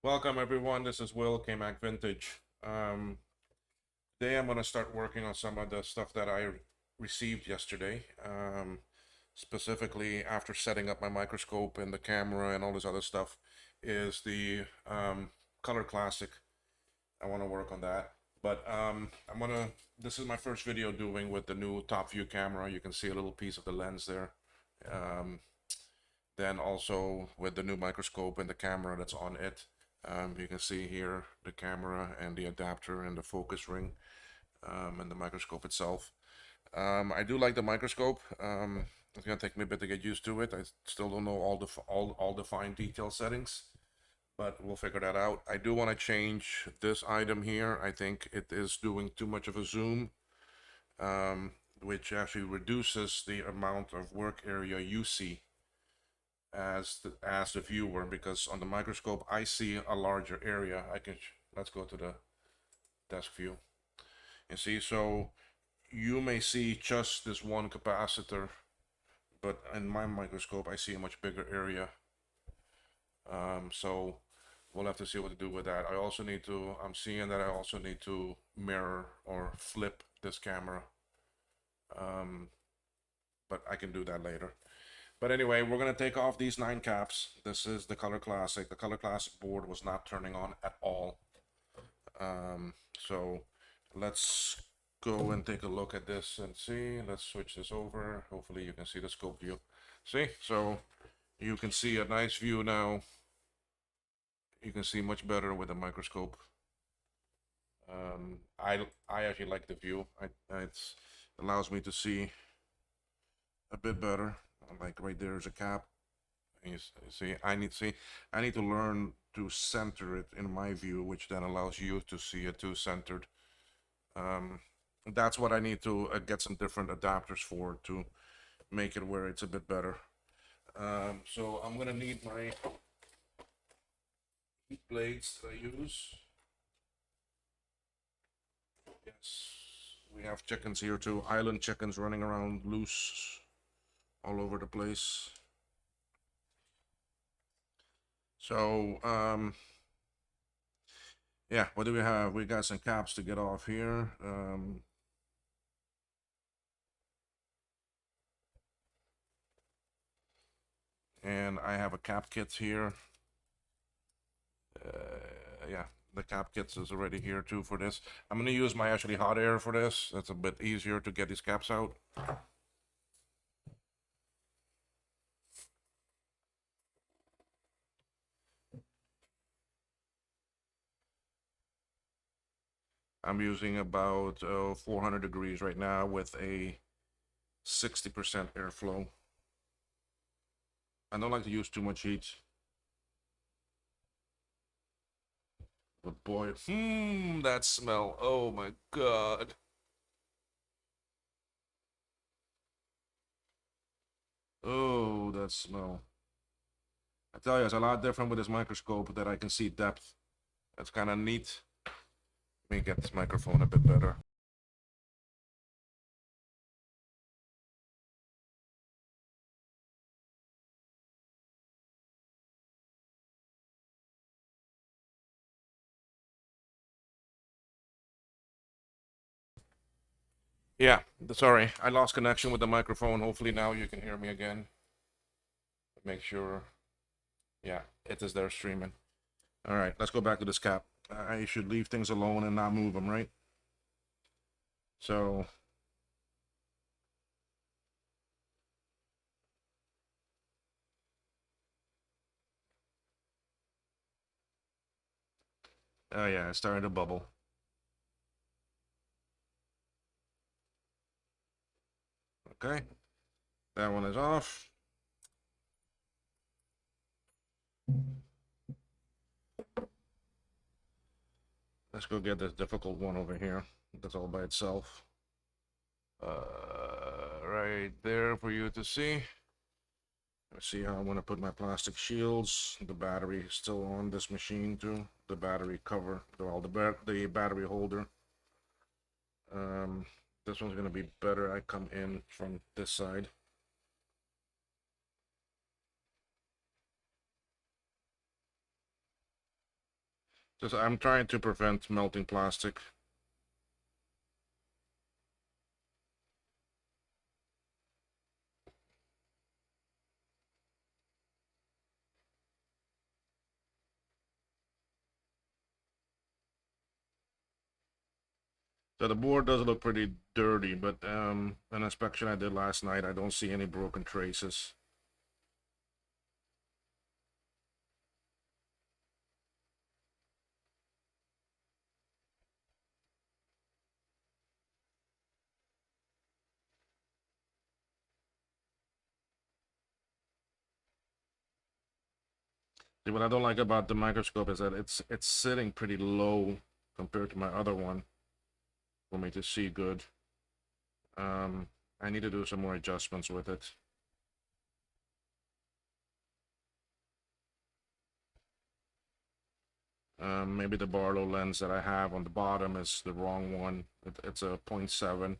Welcome everyone, this is Will, KMac Vintage. Today I'm going to start working on some of the stuff that I received yesterday. Specifically after setting up my microscope and the camera and all this other stuff is the Color Classic. I want to work on that. But this is my first video doing with the new top view camera. You can see a little piece of the lens there. Um, then also with the new microscope and the camera that's on it. You can see here the camera and the adapter and the focus ring and the microscope itself. I do like the microscope. It's gonna take me a bit to get used to it. I still don't know all the fine detail settings, but we'll figure that out. I do want to change this item here. I think it is doing too much of a zoom, which actually reduces the amount of work area you see as the viewer, because on the microscope I see a larger area. Let's go to the desk view. You see, so you may see just this one capacitor, but in my microscope I see a much bigger area. So we'll have to see what to do with that. I'm seeing that I also need to mirror or flip this camera. But I can do that later. But anyway, we're going to take off these 9 caps. This is the Color Classic. The Color Classic board was not turning on at all. So let's go and take a look at this and see. Let's switch this over. Hopefully you can see the scope view. See? So you can see a nice view now. You can see much better with a microscope. I actually like the view. It allows me to see a bit better. Like right there is a cap. You see, I need to learn to center it in my view, which then allows you to see it too centered. That's what I need to get some different adapters for to make it where it's a bit better. So I'm gonna need my heat blades that I use. Yes, we have chickens here too, island chickens running around loose all over the place. So, yeah, what do we have? We got some caps to get off here. And I have a cap kit here. Yeah, the cap kits is already here too for this. I'm gonna use my actually hot air for this. That's a bit easier to get these caps out. I'm using about 400 degrees right now with a 60% airflow. I don't like to use too much heat. But boy, that smell. Oh my God. Oh, that smell. I tell you, it's a lot different with this microscope that I can see depth. That's kind of neat. Let me get this microphone a bit better. Yeah, sorry, I lost connection with the microphone. Hopefully now you can hear me again. Make sure, yeah, it is there streaming. All right, let's go back to this cap. I should leave things alone and not move them, right? So, oh yeah, it's starting to bubble. Okay, that one is off. Let's go get this difficult one over here. That's all by itself. Right there for you to see. Let's see how I'm gonna put my plastic shields. The battery is still on this machine too. The battery cover, the battery holder. This one's gonna be better. I come in from this side. Just I'm trying to prevent melting plastic. So the board does look pretty dirty, but an inspection I did last night, I don't see any broken traces. See, what I don't like about the microscope is that it's sitting pretty low compared to my other one for me to see good. I need to do some more adjustments with it. Maybe the Barlow lens that I have on the bottom is the wrong one. It's a 0.7.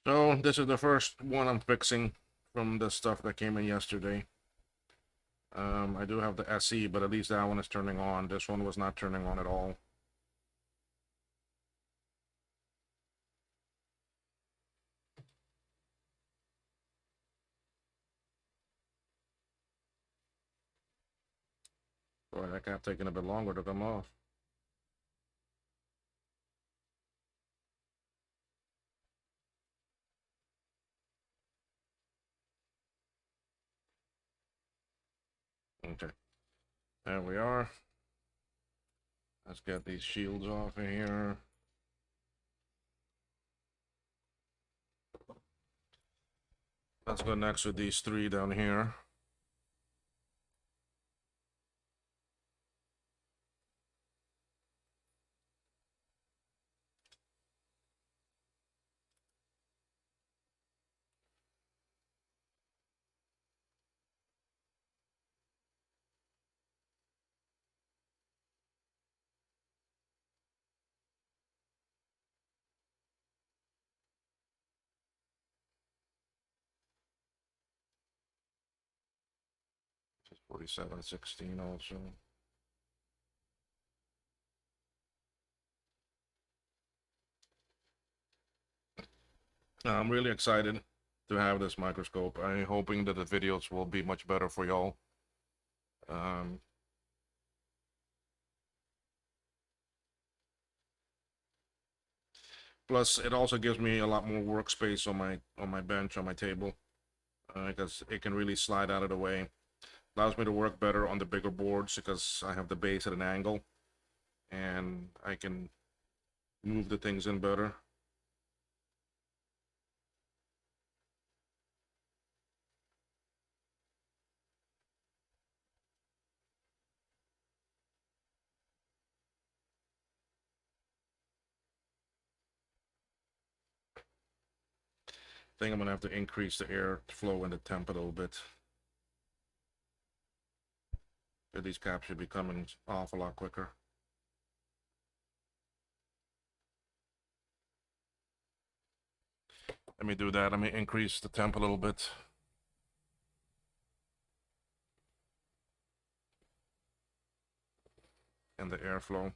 So this is the first one I'm fixing from the stuff that came in yesterday. I do have the SE, but at least that one is turning on. This one was not turning on at all. Boy, that kept taking a bit longer to come off. Okay, there we are. Let's get these shields off of here. Let's go next with these three down here. This is 4716 also. I'm really excited to have this microscope. I'm hoping that the videos will be much better for y'all. Plus, it also gives me a lot more workspace on my bench, on my table, because it can really slide out of the way. Allows me to work better on the bigger boards because I have the base at an angle, and I can move the things in better. I think I'm gonna have to increase the air flow and the temp a little bit. These caps should be coming off a lot quicker. Let me do that. Let me increase the temp a little bit. And the airflow.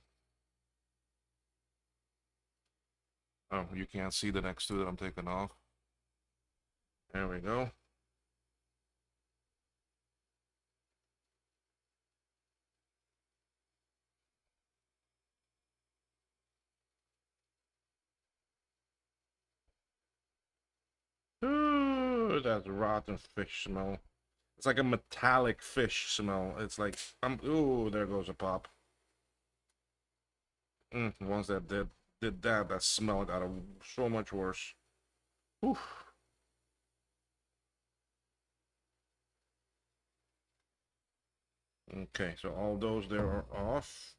Oh, you can't see the next two that I'm taking off. There we go. Ooh, that's rotten fish smell. It's like a metallic fish smell. It's like, ooh, there goes a pop. Ones that did that, that smell got so much worse. Oof. Okay, so all those there are off.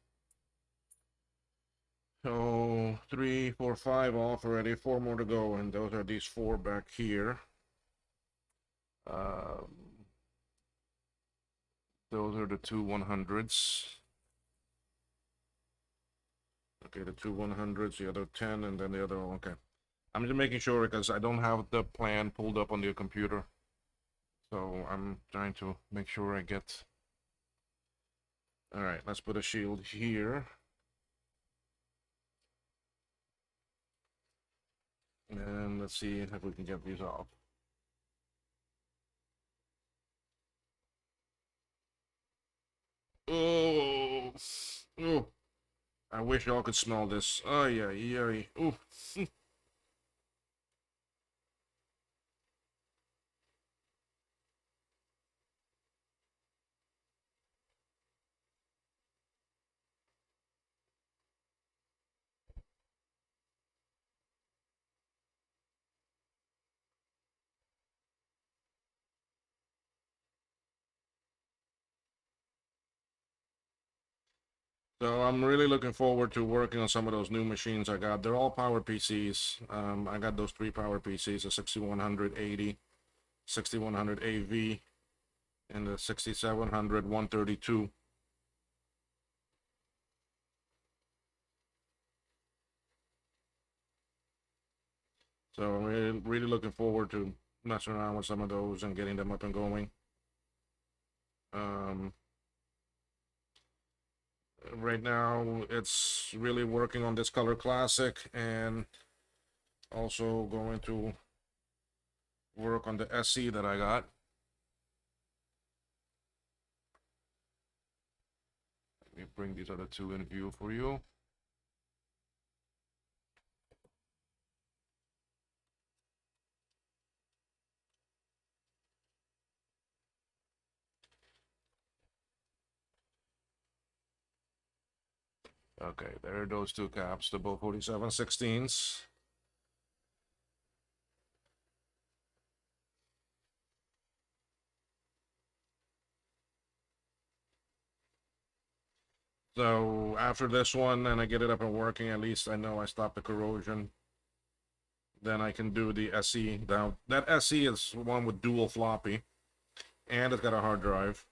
So 3, 4, 5 off already. 4 more to go, and those are these 4 back here. Um, Those are the two 100s. Okay, the two 100s, the other 10, and then the other one. Okay. I'm just making sure because I don't have the plan pulled up on the computer. So I'm trying to make sure I get. All right, let's put a shield here. And let's see if we can get these off. Oh, oh! I wish y'all could smell this. Oh yeah, yeah. Oh. So I'm really looking forward to working on some of those new machines I got. They're all power PCs. I got those three power PCs: a 6180, 6100 AV, and the 6700 132. So I'm really looking forward to messing around with some of those and getting them up and going. Um, right now, it's really working on this color classic and also going to work on the SE that I got. Let me bring these other two in view for you. Okay, there are those two caps, the both 4716s. So after this one, and I get it up and working, at least I know I stopped the corrosion. Then I can do the SE. Now, that SE is one with dual floppy, and it's got a hard drive.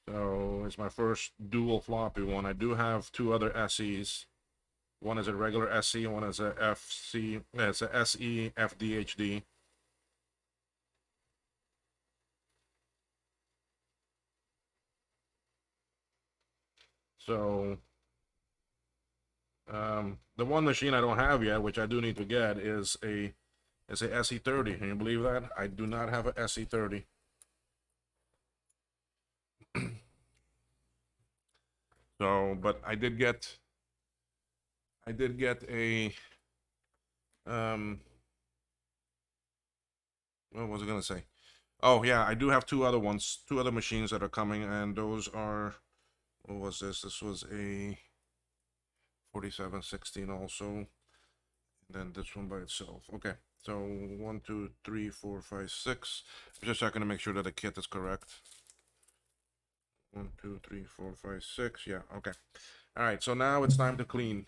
So it's my first dual floppy one. I do have two other SEs. One is a regular SE, one is a FC. It's a SE FDHD. So the one machine I don't have yet, which I do need to get, is a SE30. Can you believe that? I do not have a SE30. So, but I did get a what was I gonna say? Oh yeah, I do have two other ones, two other machines that are coming, and those are, what was this? This was a 4716 also, and then this one by itself. Okay, so 1, 2, 3, 4, 5, 6. I'm just checking to make sure that the kit is correct. 1, 2, 3, 4, 5, 6. Yeah, okay. All right, so now it's time to clean.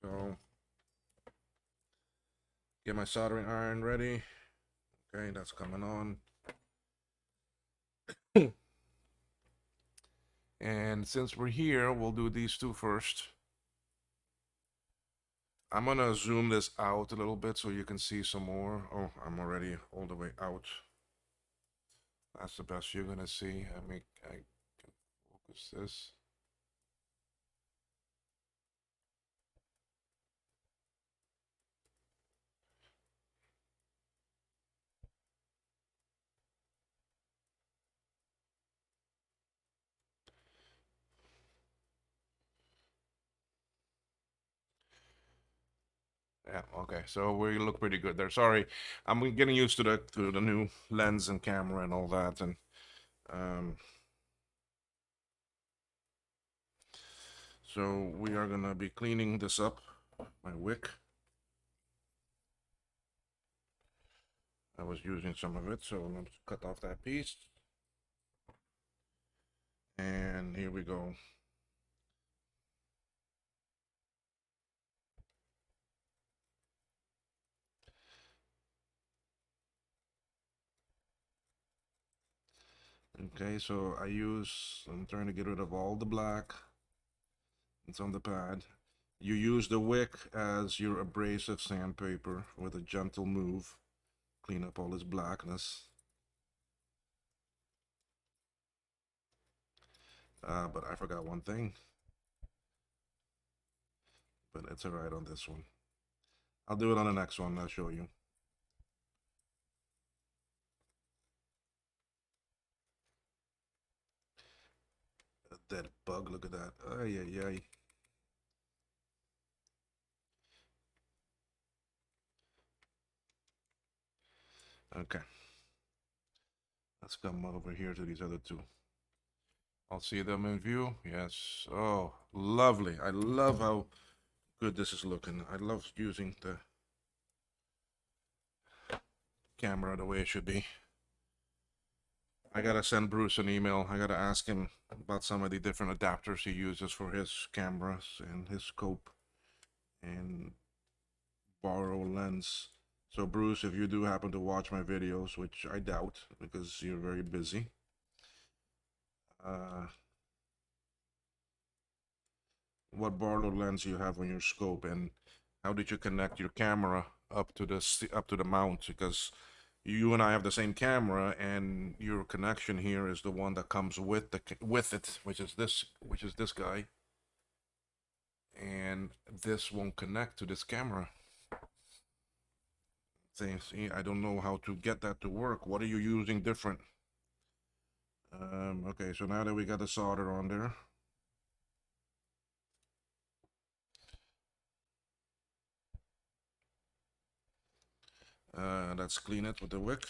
So get my soldering iron ready. Okay, that's coming on. And since we're here, we'll do these two first. I'm gonna zoom this out a little bit so you can see some more. Oh, I'm already all the way out. That's the best you're gonna see. I can focus this. Yeah, okay. So we look pretty good there. Sorry, I'm getting used to the new lens and camera and all that, and um, so we are gonna be cleaning this up. My wick. I was using some of it, so I'm gonna cut off that piece. And here we go. Okay, so I'm trying to get rid of all the black. It's on the pad. You use the wick as your abrasive sandpaper with a gentle move. Clean up all this blackness. But I forgot one thing. But it's alright on this one. I'll do it on the next one. I'll show you. A dead bug. Look at that. Ay, ay, ay. Okay. Let's come over here to these other two. I'll see them in view. Yes. Oh, lovely. I love how good this is looking. I love using the camera the way it should be. I gotta send Bruce an email. I gotta ask him about some of the different adapters he uses for his cameras and his scope and borrow a lens. So Bruce, if you do happen to watch my videos, which I doubt because you're very busy, what borrowed lens you have on your scope, and how did you connect your camera up to the mount? Because you and I have the same camera, and your connection here is the one that comes with it, which is this guy, and this won't connect to this camera. See, I don't know how to get that to work. What are you using different? Okay, so now that we got the solder on there, let's clean it with the wick.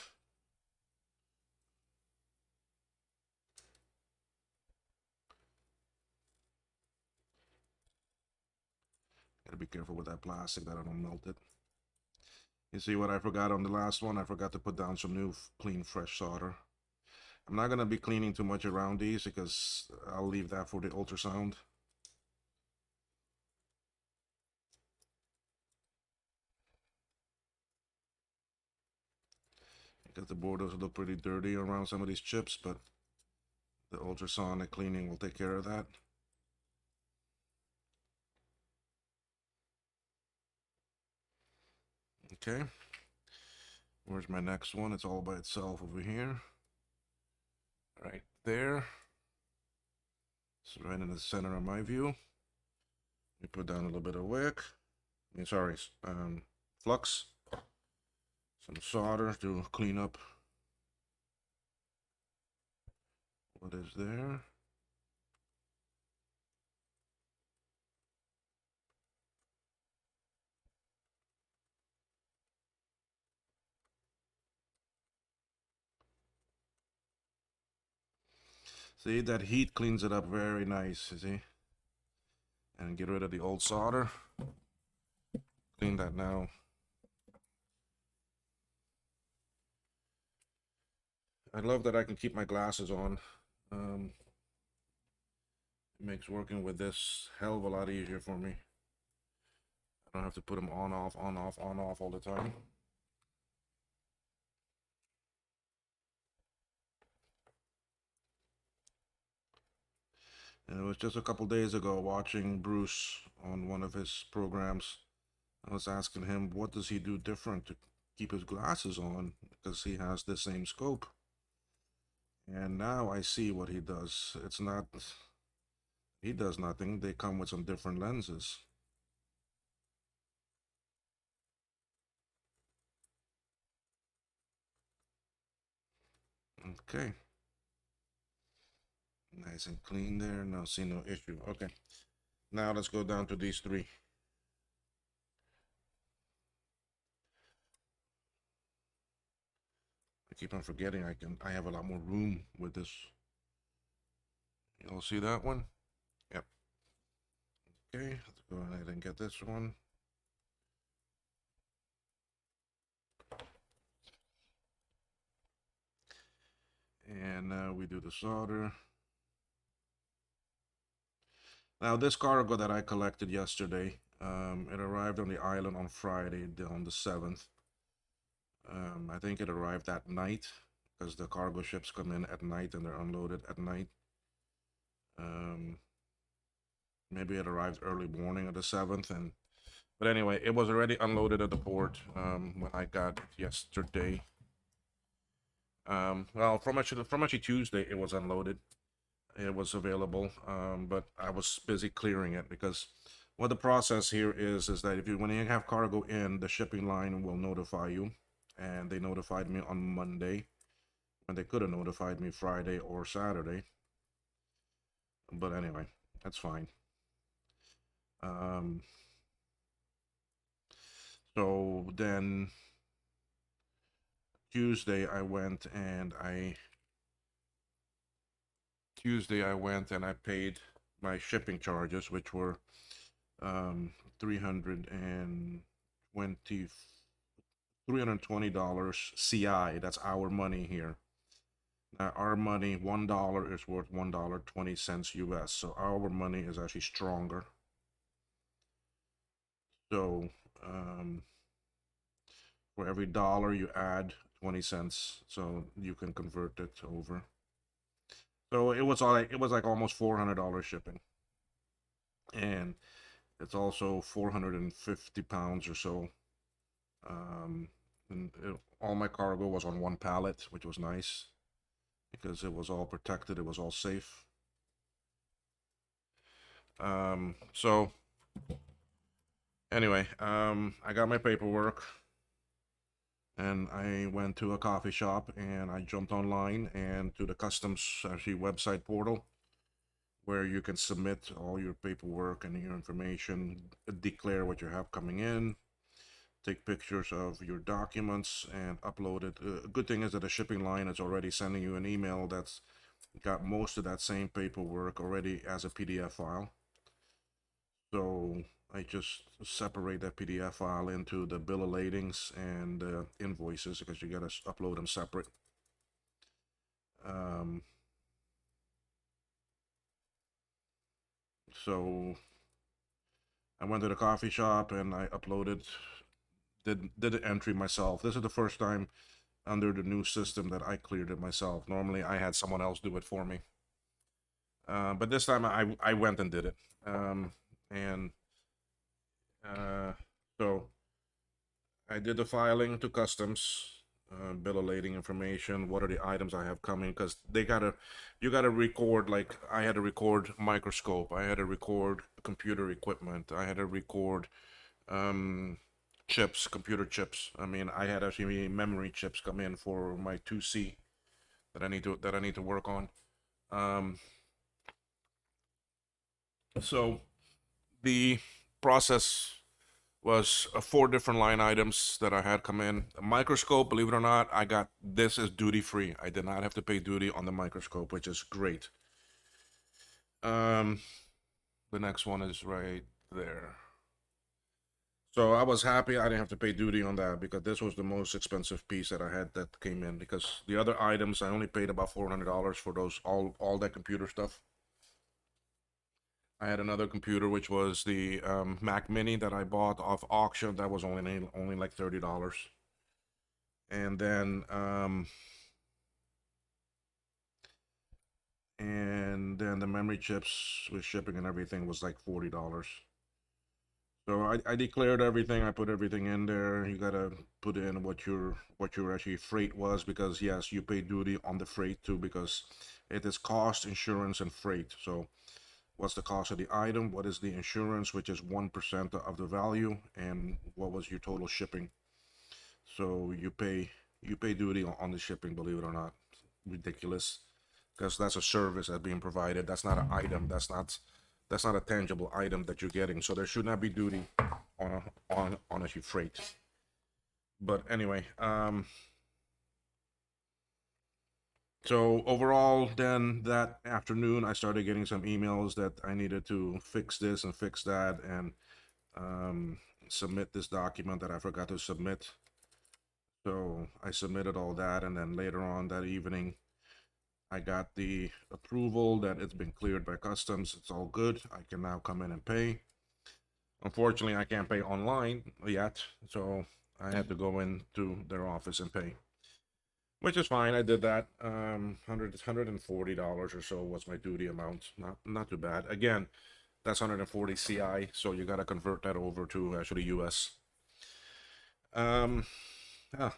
Gotta be careful with that plastic that I don't melt it. You see what I forgot on the last one? I forgot to put down some new clean fresh solder. I'm not gonna be cleaning too much around these because I'll leave that for the ultrasound. Because the borders look pretty dirty around some of these chips, but the ultrasonic cleaning will take care of that. Okay. Where's my next one? It's all by itself over here. Right there. It's right in the center of my view. We put down a little bit of wick. Sorry, flux. Some solder to clean up what is there. See, that heat cleans it up very nice, you see? And get rid of the old solder. Clean that now. I love that I can keep my glasses on. It makes working with this hell of a lot easier for me. I don't have to put them on, off, on, off, on, off all the time. And it was just a couple days ago watching Bruce on one of his programs. I was asking him, what does he do different to keep his glasses on? Because he has the same scope. And now I see what he does. It's not, he does nothing. They come with some different lenses. Okay. Nice and clean there. No, see no issue. Okay. Now let's go down to these three. I keep on forgetting I have a lot more room with this. You'll see that one? Yep. Okay, let's go ahead and get this one. And now we do the solder. Now this cargo that I collected yesterday, it arrived on the island on Friday, on the 7th. I think it arrived that night because the cargo ships come in at night and they're unloaded at night. Maybe it arrived early morning of the 7th, and but anyway, it was already unloaded at the port when I got it yesterday. Well, from actually Tuesday, it was unloaded. It was available, but I was busy clearing it because what the process here is that if you when you have cargo in, the shipping line will notify you, and they notified me on Monday, and they could have notified me Friday or Saturday. But anyway, that's fine. So then Tuesday I went and I paid my shipping charges, which were $320 CI. That's our money here. Now our money, $1 is worth $1.20 US. So our money is actually stronger. So for every dollar you add 20 cents, so you can convert it over. So it was like almost $400 shipping, and it's also 450 pounds or so. All my cargo was on one pallet, which was nice because it was all protected, it was all safe. So anyway, I got my paperwork and I went to a coffee shop and I jumped online and to the customs actually website portal where you can submit all your paperwork and your information, declare what you have coming in, take pictures of your documents and upload it. Good thing is that the shipping line is already sending you an email that's got most of that same paperwork already as a PDF file. So I just separate that PDF file into the bill of ladings and the invoices because you gotta upload them separate. So I went to the coffee shop and I did the entry myself. This is the first time under the new system that I cleared it myself. Normally I had someone else do it for me. But this time I went and did it. And so I did the filing to customs, bill of lading information, what are the items I have coming, because you gotta record, like I had to record microscope, I had to record computer equipment, I had to record chips, computer chips. I mean, I had actually memory chips come in for my 2C that I need to work on. So the process was 4 different line items that I had come in. A microscope, believe it or not, I got this is duty free. I did not have to pay duty on the microscope, which is great. The next one is right there. So I was happy I didn't have to pay duty on that because this was the most expensive piece that I had that came in, because the other items I only paid about $400 for those all that computer stuff. I had another computer which was the Mac Mini that I bought off auction. That was only like $30. And then the memory chips with shipping and everything was like $40. So I declared everything. I put everything in there. You gotta put in what your actually freight was, because yes, you pay duty on the freight too, because it is cost, insurance, and freight. So what's the cost of the item? What is the insurance, which is 1% of the value, and what was your total shipping? So you pay duty on the shipping, believe it or not. Ridiculous, because that's a service that's being provided. That's not an item. That's not a tangible item that you're getting. So there should not be duty on a freight. But anyway, so overall, then that afternoon, I started getting some emails that I needed to fix this and fix that and submit this document that I forgot to submit. So I submitted all that, and then later on that evening, I got the approval that it's been cleared by customs. It's all good. I can now come in and pay. Unfortunately, I can't pay online yet, so I had to go into their office and pay. which is fine. I did that. $140 or so was my duty amount. Not too bad. Again, that's 140 CI, so you gotta convert that over to actually US. Yeah,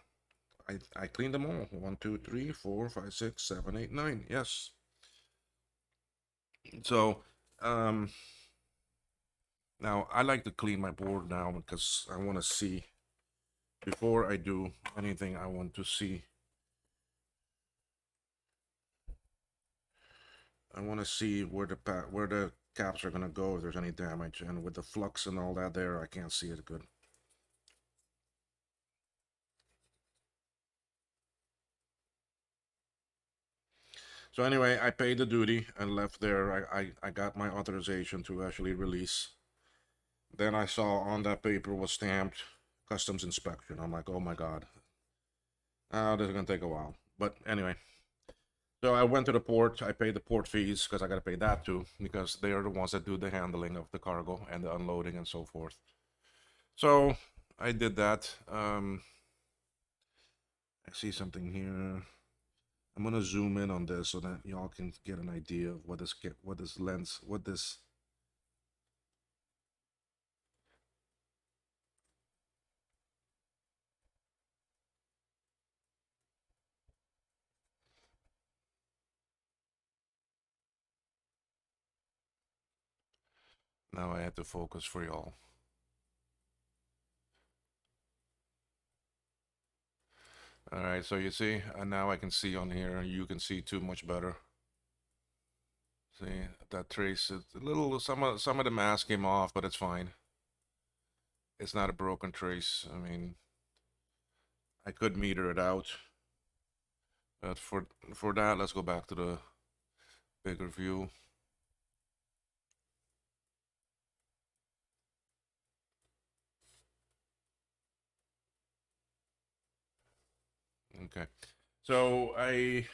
I cleaned them all. 1, 2, 3, 4, 5, 6, 7, 8, 9. Yes. So, now I like to clean my board now because I want to see before I do anything. I want to see. I want to see where the caps are gonna go if there's any damage, and with the flux and all that there, I can't see it good. So anyway, I paid the duty and left there. I got my authorization to actually release. Then I saw on that paper was stamped customs inspection. I'm like, oh my god, this is gonna take a while. But anyway, so I went to the port. I paid the port fees because I gotta pay that too because they are the ones that do the handling of the cargo and the unloading and so forth. So I did that. I see something here. I'm gonna zoom in on this so that y'all can get an idea of what this lens, what this. Now I have to focus for y'all. All right, so you see, now I can see on here. You can see too much better. See that trace is a little. Some of the mask came off, but it's fine. It's not a broken trace. I mean, I could meter it out, but for that, let's go back to the bigger view. Okay, so I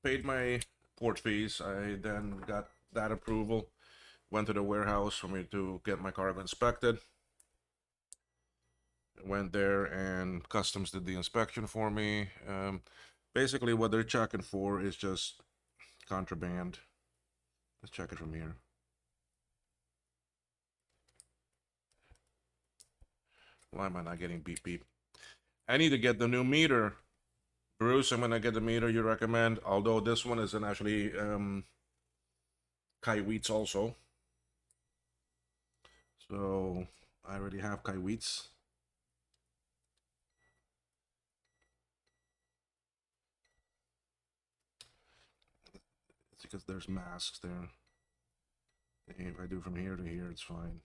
paid my port fees. I then got that approval. Went to the warehouse for me to get my cargo inspected. Went there and customs did the inspection for me. Basically, what they're checking for is just contraband. Let's check it from here. Why am I not getting beep beep? I need to get the new meter. Bruce, I'm gonna get the meter you recommend. Although this one isn't actually Kai Wheats also. So I already have Kai Wheats. It's because there's masks there. If I do from here to here, it's fine.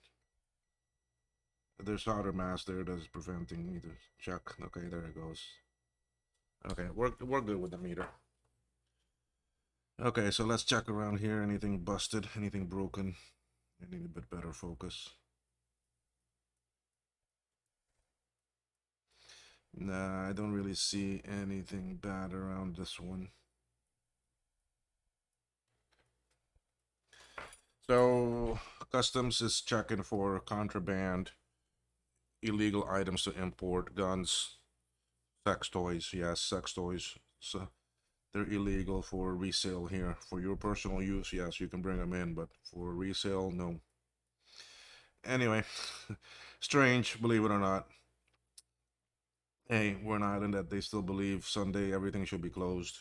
There's solder mask there that's preventing me to check. Okay, there it goes. Okay, we're good with the meter. Okay, so let's check around here. Anything busted? Anything broken? I need a bit better focus. Nah, I don't really see anything bad around this one. So, customs is checking for contraband, illegal items to import, guns, sex toys. Yes, sex toys. So they're illegal for resale here. For your personal use, yes, you can bring them in, but for resale, no. Anyway, strange, believe it or not. Hey, we're an island that they still believe Sunday everything should be closed.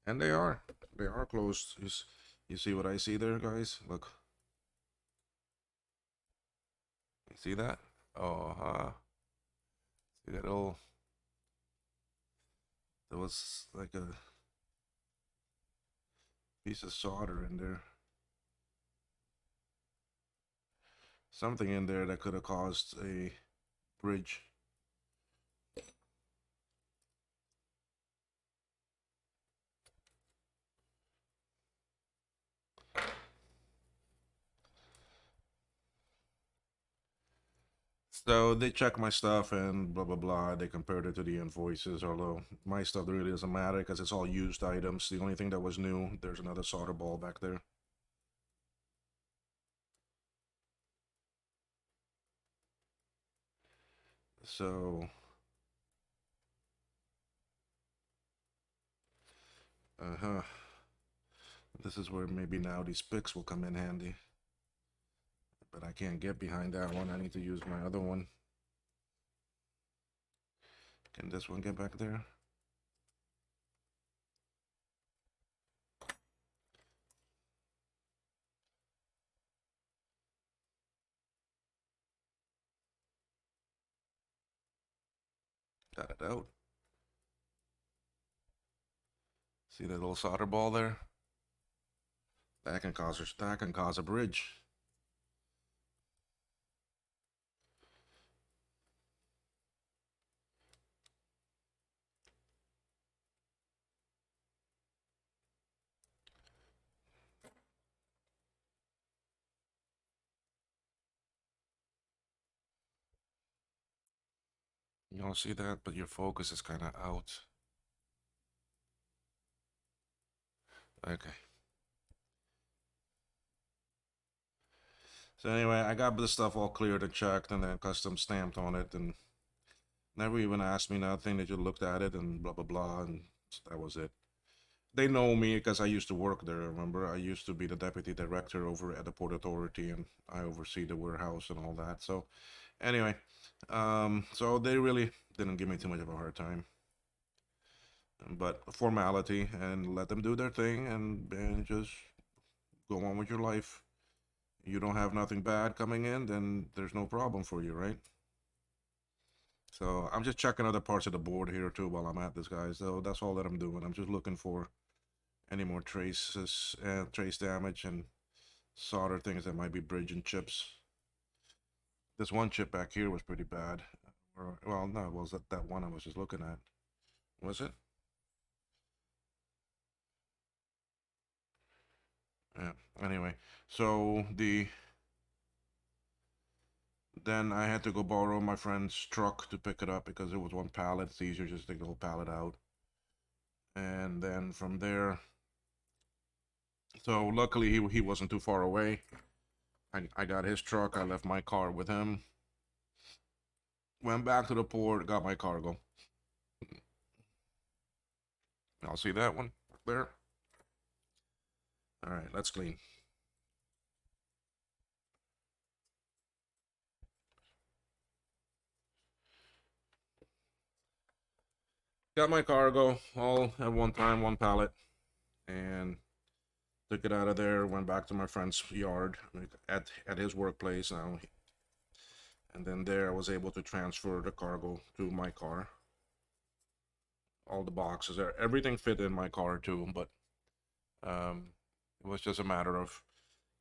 And they are. They are closed. You see what I see there, guys? Look. You see that? Oh, see that little. There was like a piece of solder in there. Something in there that could have caused a bridge. So they check my stuff and blah blah blah. They compared it to the invoices, although my stuff really doesn't matter because it's all used items. The only thing that was new, there's another solder ball back there. So Uh-huh. This is where maybe now these picks will come in handy. But I can't get behind that one. I need to use my other one. Can this one get back there? Got it out. See that little solder ball there? That can cause a bridge. You don't see that, but your focus is kind of out. Okay. So anyway, I got this stuff all cleared and checked and then custom stamped on it and never even asked me nothing. They just looked at it and blah, blah, blah. And that was it. They know me because I used to work there. Remember, I used to be the deputy director over at the Port Authority and I oversee the warehouse and all that. So anyway, so they really didn't give me too much of a hard time. But formality and let them do their thing and just go on with your life. You don't have nothing bad coming in, then there's no problem for you, right? So I'm just checking other parts of the board here too while I'm at this, guys. So that's all that I'm doing. I'm just looking for any more traces, trace damage and solder things that might be bridging chips. This one chip back here was pretty bad. Or, well, no, it was that one I was just looking at. Was it? Yeah. Anyway, so then I had to go borrow my friend's truck to pick it up because it was one pallet. It's easier just to take the whole pallet out. And then from there, so luckily he wasn't too far away. I got his truck. I left my car with him. Went back to the port, got my cargo. Y'all see that one there? All right, let's clean. Got my cargo all at one time, one pallet, and took it out of there. Went back to my friend's yard at his workplace now, and then there I was able to transfer the cargo to my car. All the boxes there, everything fit in my car too, but it was just a matter of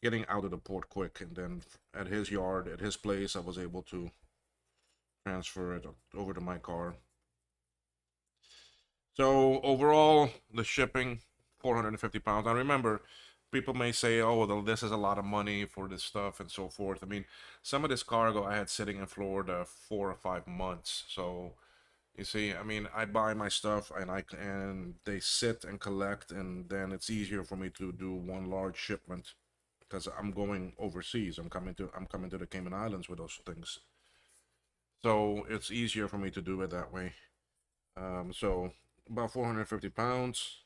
getting out of the port quick, and then at his yard, at his place, I was able to transfer it over to my car. So overall, the shipping, 450 pounds. I remember people may say, "Oh, well, this is a lot of money for this stuff and so forth." I mean, some of this cargo I had sitting in Florida 4 or 5 months. So you see, I mean, I buy my stuff and they sit and collect, and then it's easier for me to do one large shipment because I'm going overseas. I'm coming to the Cayman Islands with those things. So it's easier for me to do it that way. So about 450 pounds.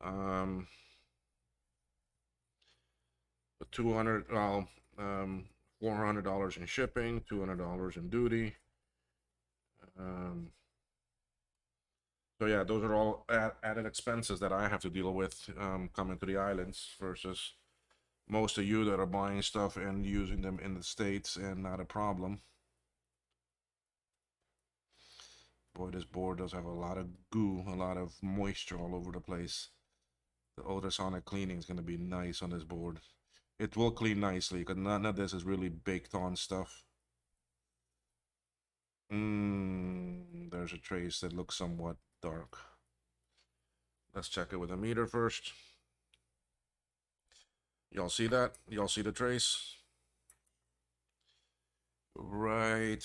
Um, 200, well, $400 in shipping, $200 in duty. Um, so yeah, those are all added expenses that I have to deal with coming to the islands versus most of you that are buying stuff and using them in the States and not a problem. Boy, this board does have a lot of goo, a lot of moisture all over the place. The ultrasonic cleaning is going to be nice on this board. It will clean nicely because none of this is really baked on stuff. There's a trace that looks somewhat dark. Let's check it with a meter first. Y'all see that? Y'all see the trace? Right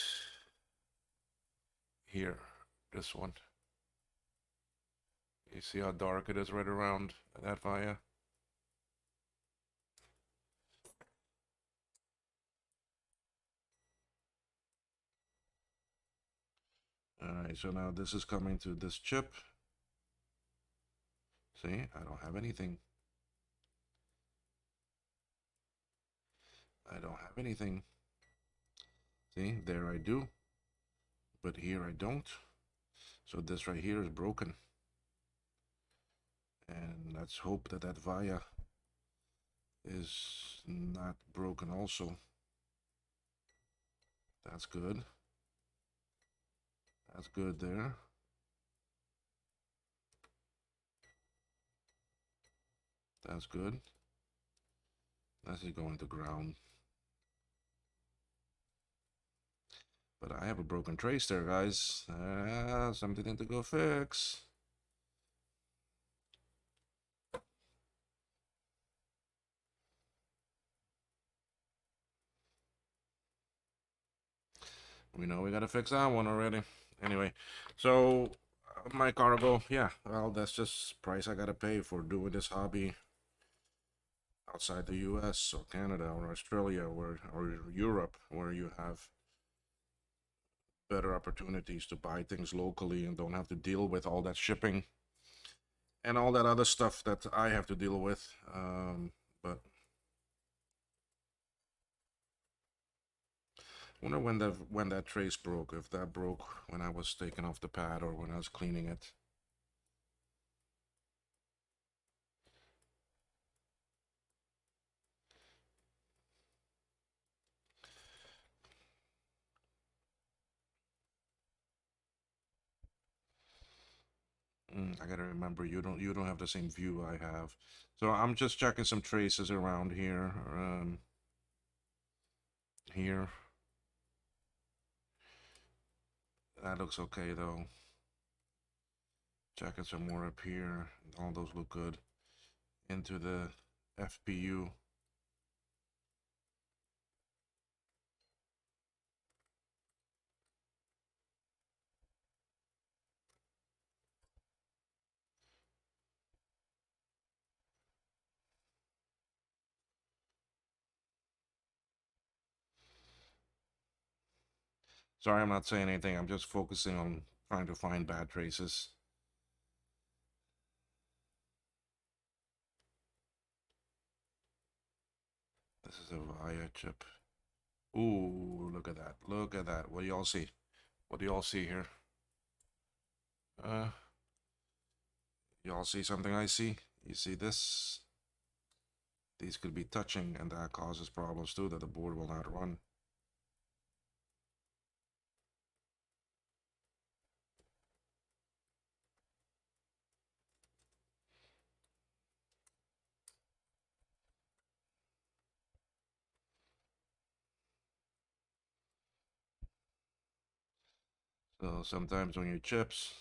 here. This one. You see how dark it is right around that via? Alright, so now this is coming to this chip. See, I don't have anything. I don't have anything. See, there I do, but here I don't. So this right here is broken. And let's hope that that via is not broken also. That's good. That's good there. That's good. This is going to ground. But I have a broken trace there, guys. Something to go fix. We know we gotta fix that one already. Anyway, so my cargo, yeah, well, that's just price I gotta pay for doing this hobby outside the US or Canada or Australia or Europe, where you have better opportunities to buy things locally and don't have to deal with all that shipping and all that other stuff that I have to deal with. But I wonder when that trace broke. If that broke when I was taking off the pad or when I was cleaning it. I gotta remember you don't have the same view I have, so I'm just checking some traces around here. Here that looks okay though. Checking some more up here. All those look good. Into the FPU. Sorry, I'm not saying anything. I'm just focusing on trying to find bad traces. This is a Via chip. Ooh, look at that. Look at that. What do y'all see? What do y'all see here? Uh, y'all see something I see? You see this? These could be touching, and that causes problems too, that the board will not run. So sometimes on your chips,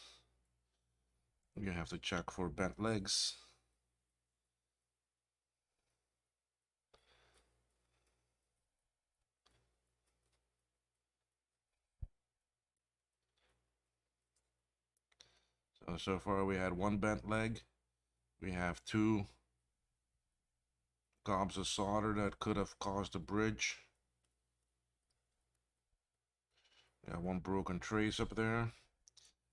you have to check for bent legs. So far we had one bent leg. We have two gobs of solder that could have caused a bridge. Got one broken trace up there.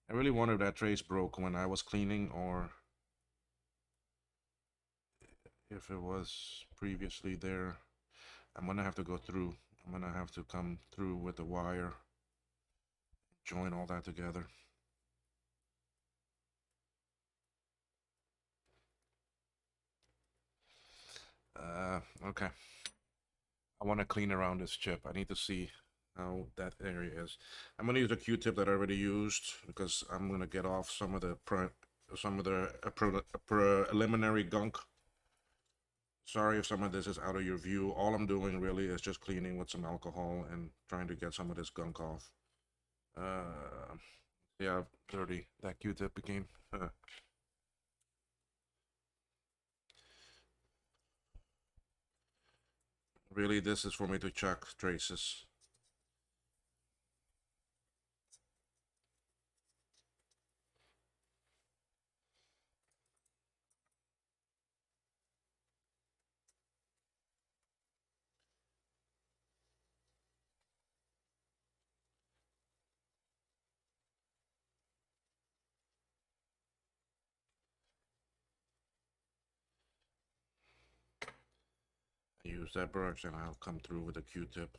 I really wonder if that trace broke when I was cleaning or if it was previously there. I'm gonna have to go through. I'm gonna have to come through with the wire, join all that together. Okay. I want to clean around this chip. I need to see how that area is. I'm gonna use a Q-tip that I already used because I'm gonna get off some of the preliminary gunk. Sorry if some of this is out of your view. All I'm doing really is just cleaning with some alcohol and trying to get some of this gunk off. Yeah, dirty that Q-tip became. Really, this is for me to check traces. Use that brush and I'll come through with a Q-tip.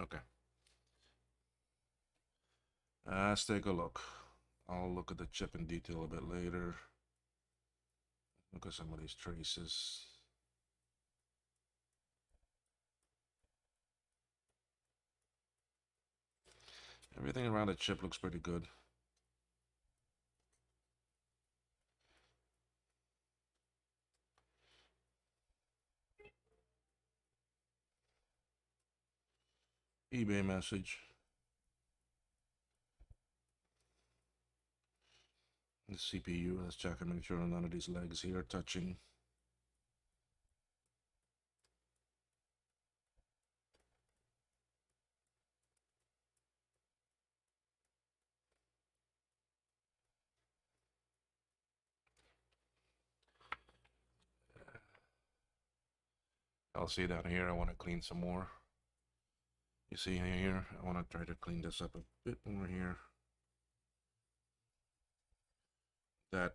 Okay. Let's take a look. I'll look at the chip in detail a bit later. Look at some of these traces. Everything around the chip looks pretty good. eBay message. The CPU, let's check and make sure none of these legs here are touching. I'll see down here, I want to clean some more. You see here, I want to try to clean this up a bit more here. That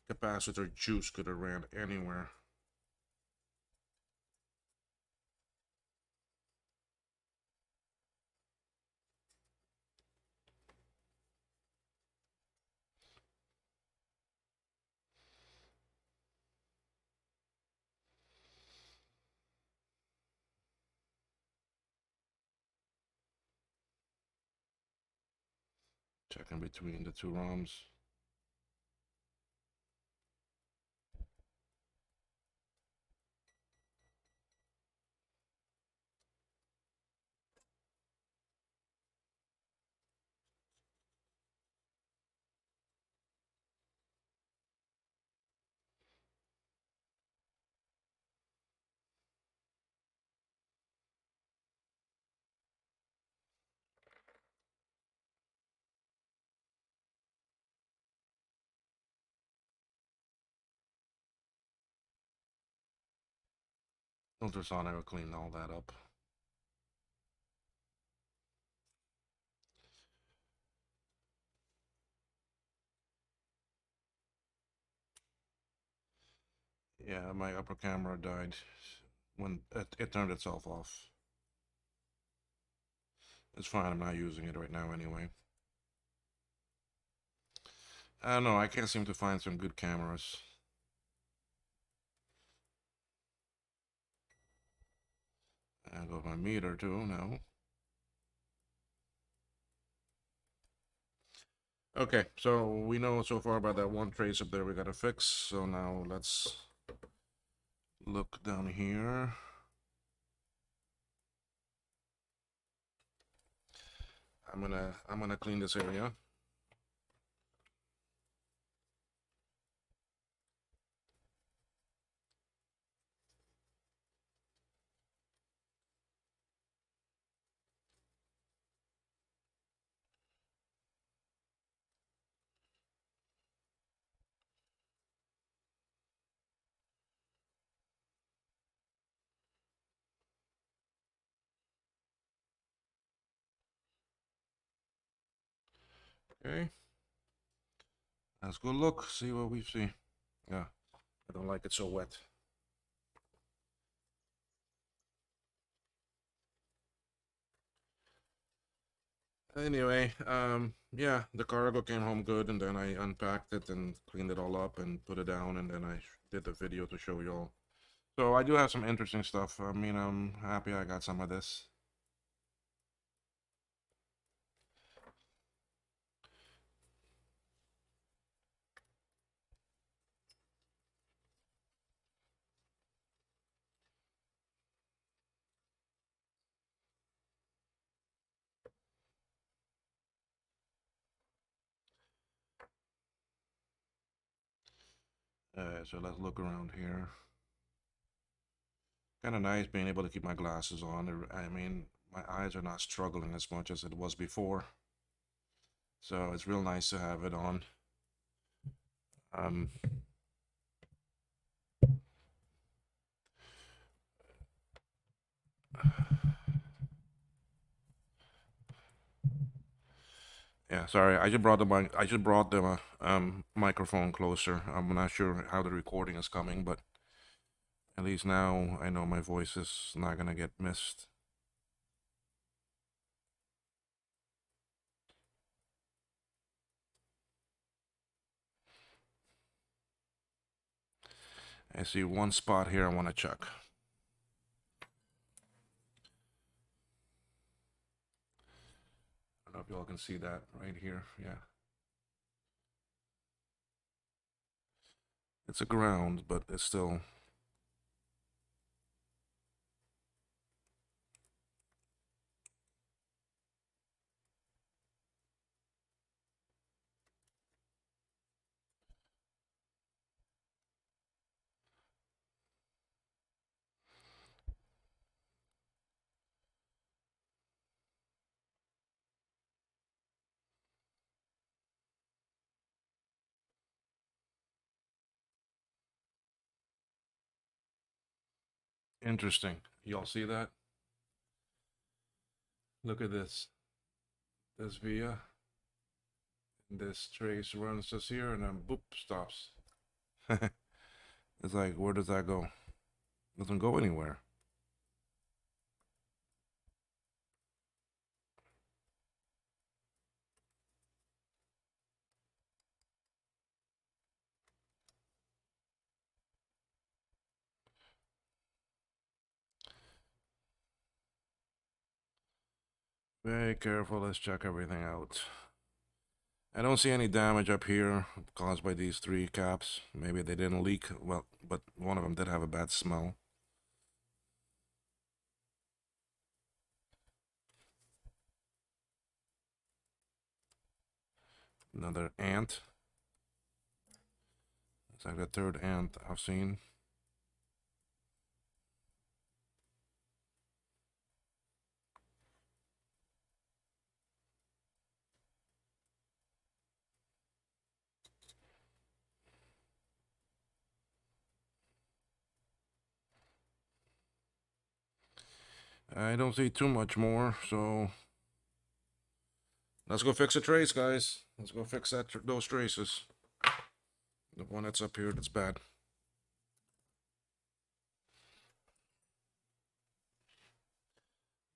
capacitor juice could have ran anywhere. Checking between the two ROMs. Ultrasonic will clean all that up. Yeah, my upper camera died when it turned itself off. It's fine, I'm not using it right now anyway. I don't know, I can't seem to find some good cameras. I got my meter too now. Okay, so we know so far about that one trace up there we gotta fix. So now let's look down here. I'm gonna clean this area. Okay. Let's go look, see what we see. Yeah, I don't like it so wet. Anyway, yeah, the cargo came home good, and then I unpacked it and cleaned it all up and put it down, and then I did the video to show y'all. So I do have some interesting stuff. I mean, I'm happy I got some of this. So let's look around here. Kind of nice being able to keep my glasses on. I mean, my eyes are not struggling as much as it was before. So it's real nice to have it on. Um, Yeah, sorry. I just brought the microphone closer. I'm not sure how the recording is coming, but at least now I know my voice is not gonna get missed. I see one spot here I want to check. I don't know if y'all can see that right here. Yeah. It's a ground, but it's still interesting. Y'all see that? Look at this. This via. This trace runs just here and then boop stops. It's like, where does that go? Doesn't go anywhere. Very careful. Let's check everything out. I don't see any damage up here caused by these three caps. Maybe they didn't leak. Well, but one of them did have a bad smell. Another ant. It's like the third ant I've seen. I don't see too much more, so let's go fix the trace, guys. Let's go fix those traces. The one that's up here that's bad.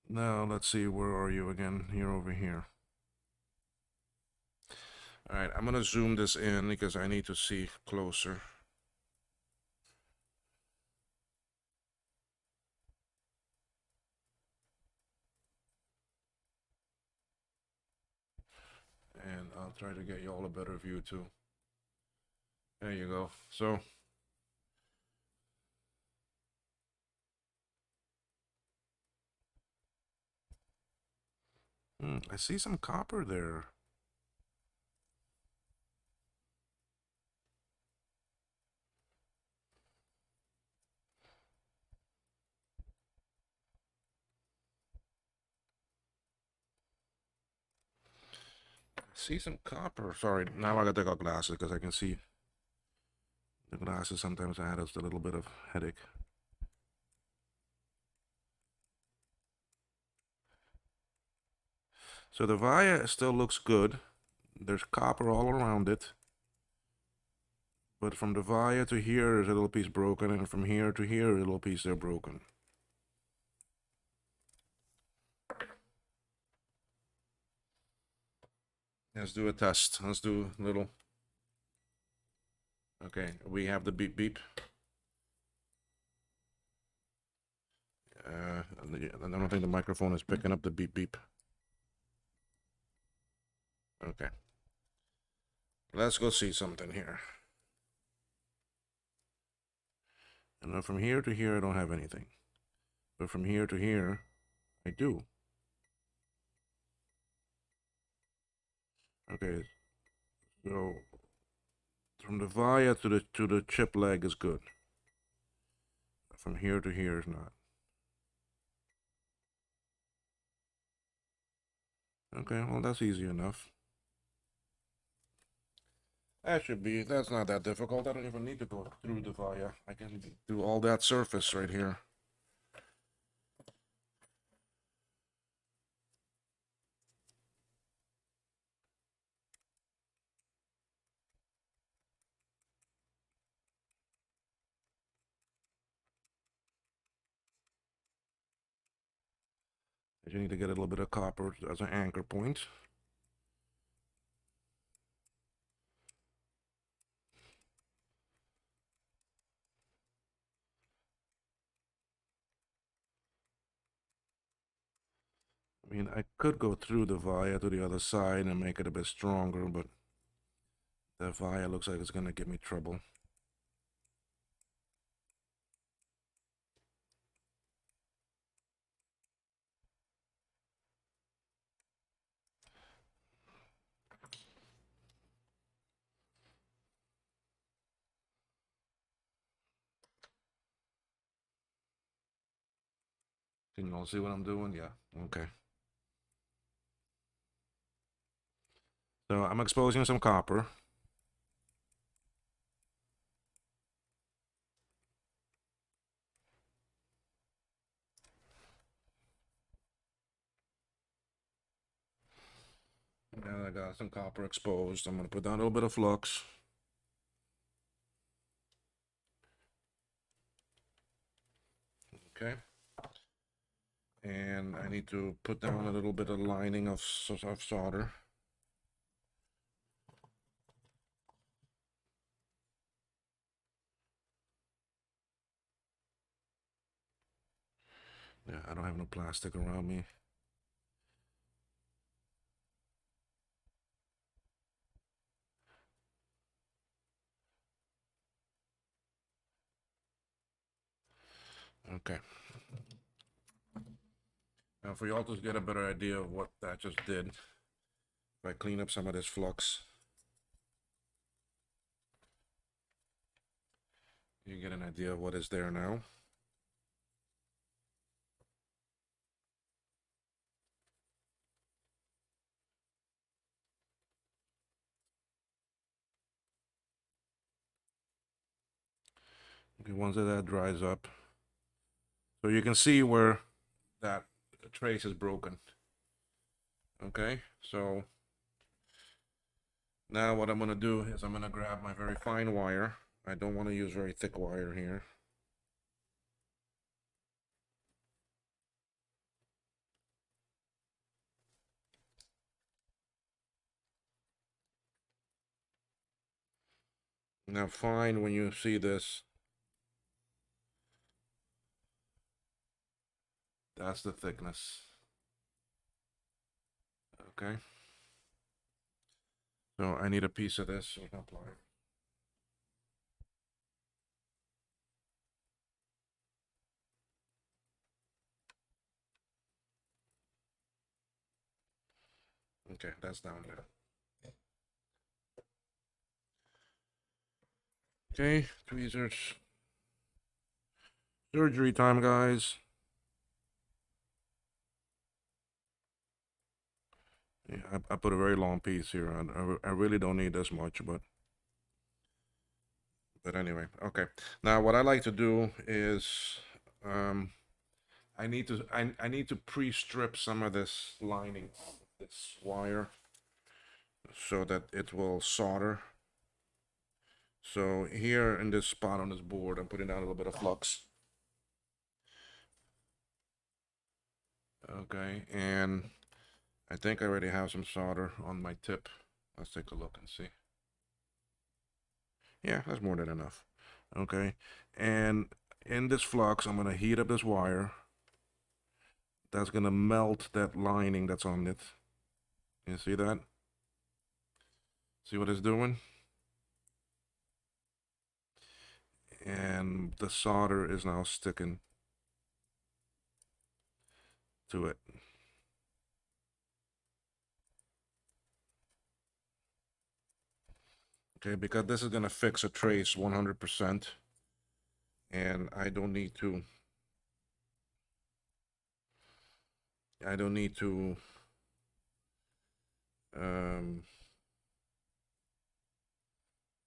Now let's see, where are you again? You're over here. All right, I'm gonna zoom this in because I need to see closer. And I'll try to get you all a better view too. There you go. So I see some copper there. I see some copper. Sorry, now I gotta take out glasses because I can see the glasses. Sometimes I had a little bit of headache. So the via still looks good. There's copper all around it. But from the via to here, there's a little piece broken, and from here to here, a little piece there broken. Let's do a test. Let's do a little. Okay, we have the beep beep. I don't think the microphone is picking up the beep beep. Okay. Let's go see something here. And from here to here, I don't have anything. But from here to here, I do. Okay. So from the via to the chip leg is good. From here to here is not. Okay, well that's easy enough. That's not that difficult. I don't even need to go through the via. I can do all that surface right here. You need to get a little bit of copper as an anchor point. I mean, I could go through the via to the other side and make it a bit stronger, but the via looks like it's going to give me trouble. Can you all see what I'm doing? Yeah, okay. So I'm exposing some copper. Now I got some copper exposed. I'm going to put down a little bit of flux. Okay. And I need to put down a little bit of lining of solder. Yeah, I don't have no plastic around me. Okay. Now for y'all to get a better idea of what that just did, if I clean up some of this flux, you get an idea of what is there now. Okay, once that dries up, so you can see where that trace is broken. Okay, so now what I'm going to do is I'm going to grab my very fine wire. I don't want to use very thick wire here. Now fine, when you see this, that's the thickness. Okay. So I need a piece of this with no plier. Okay, that's down there. Okay, tweezers. Surgery time, guys. Yeah, I put a very long piece here. I really don't need this much, but anyway, okay. Now what I like to do is I need to pre-strip some of this lining off of this wire so that it will solder. So here in this spot on this board, I'm putting down a little bit of flux. Okay, and I think I already have some solder on my tip. Let's take a look and see. Yeah, that's more than enough. Okay, and in this flux, I'm gonna heat up this wire. That's gonna melt that lining that's on it. You see that? See what it's doing? And the solder is now sticking to it. Okay, because this is gonna fix a trace 100%, and I don't need to um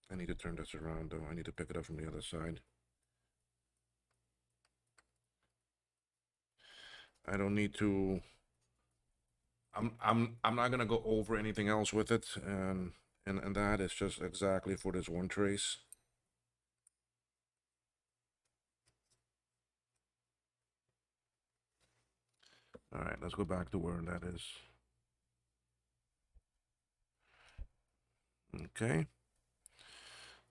I need to turn this around though. I need to pick it up from the other side. I don't need to I'm not gonna go over anything else with it, and that is just exactly for this one trace. All right, let's go back to where that is. Okay.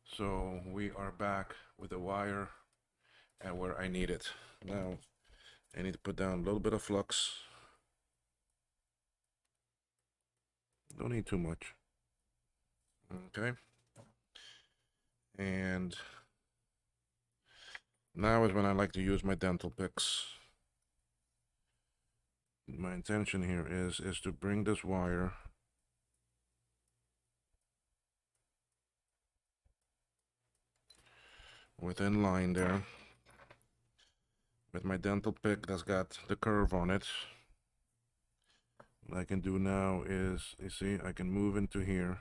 So we are back with the wire and where I need it. Now I need to put down a little bit of flux. Don't need too much. Okay. And now is when I like to use my dental picks. My intention here is to bring this wire within line there with my dental pick that's got the curve on it. What I can do now is, you see, I can move into here.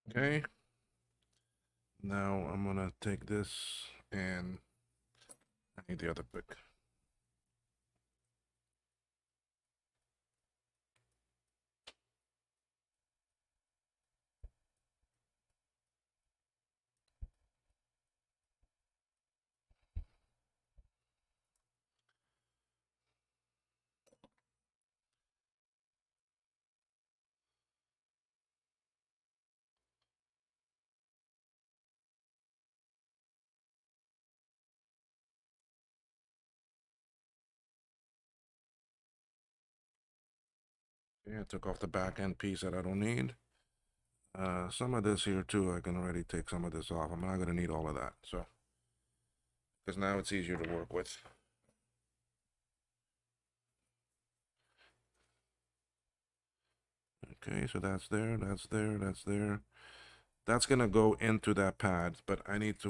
Okay. Now I'm gonna take this and I need the other pick. Okay, I took off the back end piece that I don't need. Some of this here too, I can already take some of this off. I'm not gonna need all of that, so because now it's easier to work with. Okay, so that's there, that's there, that's there. That's gonna go into that pad, but I need to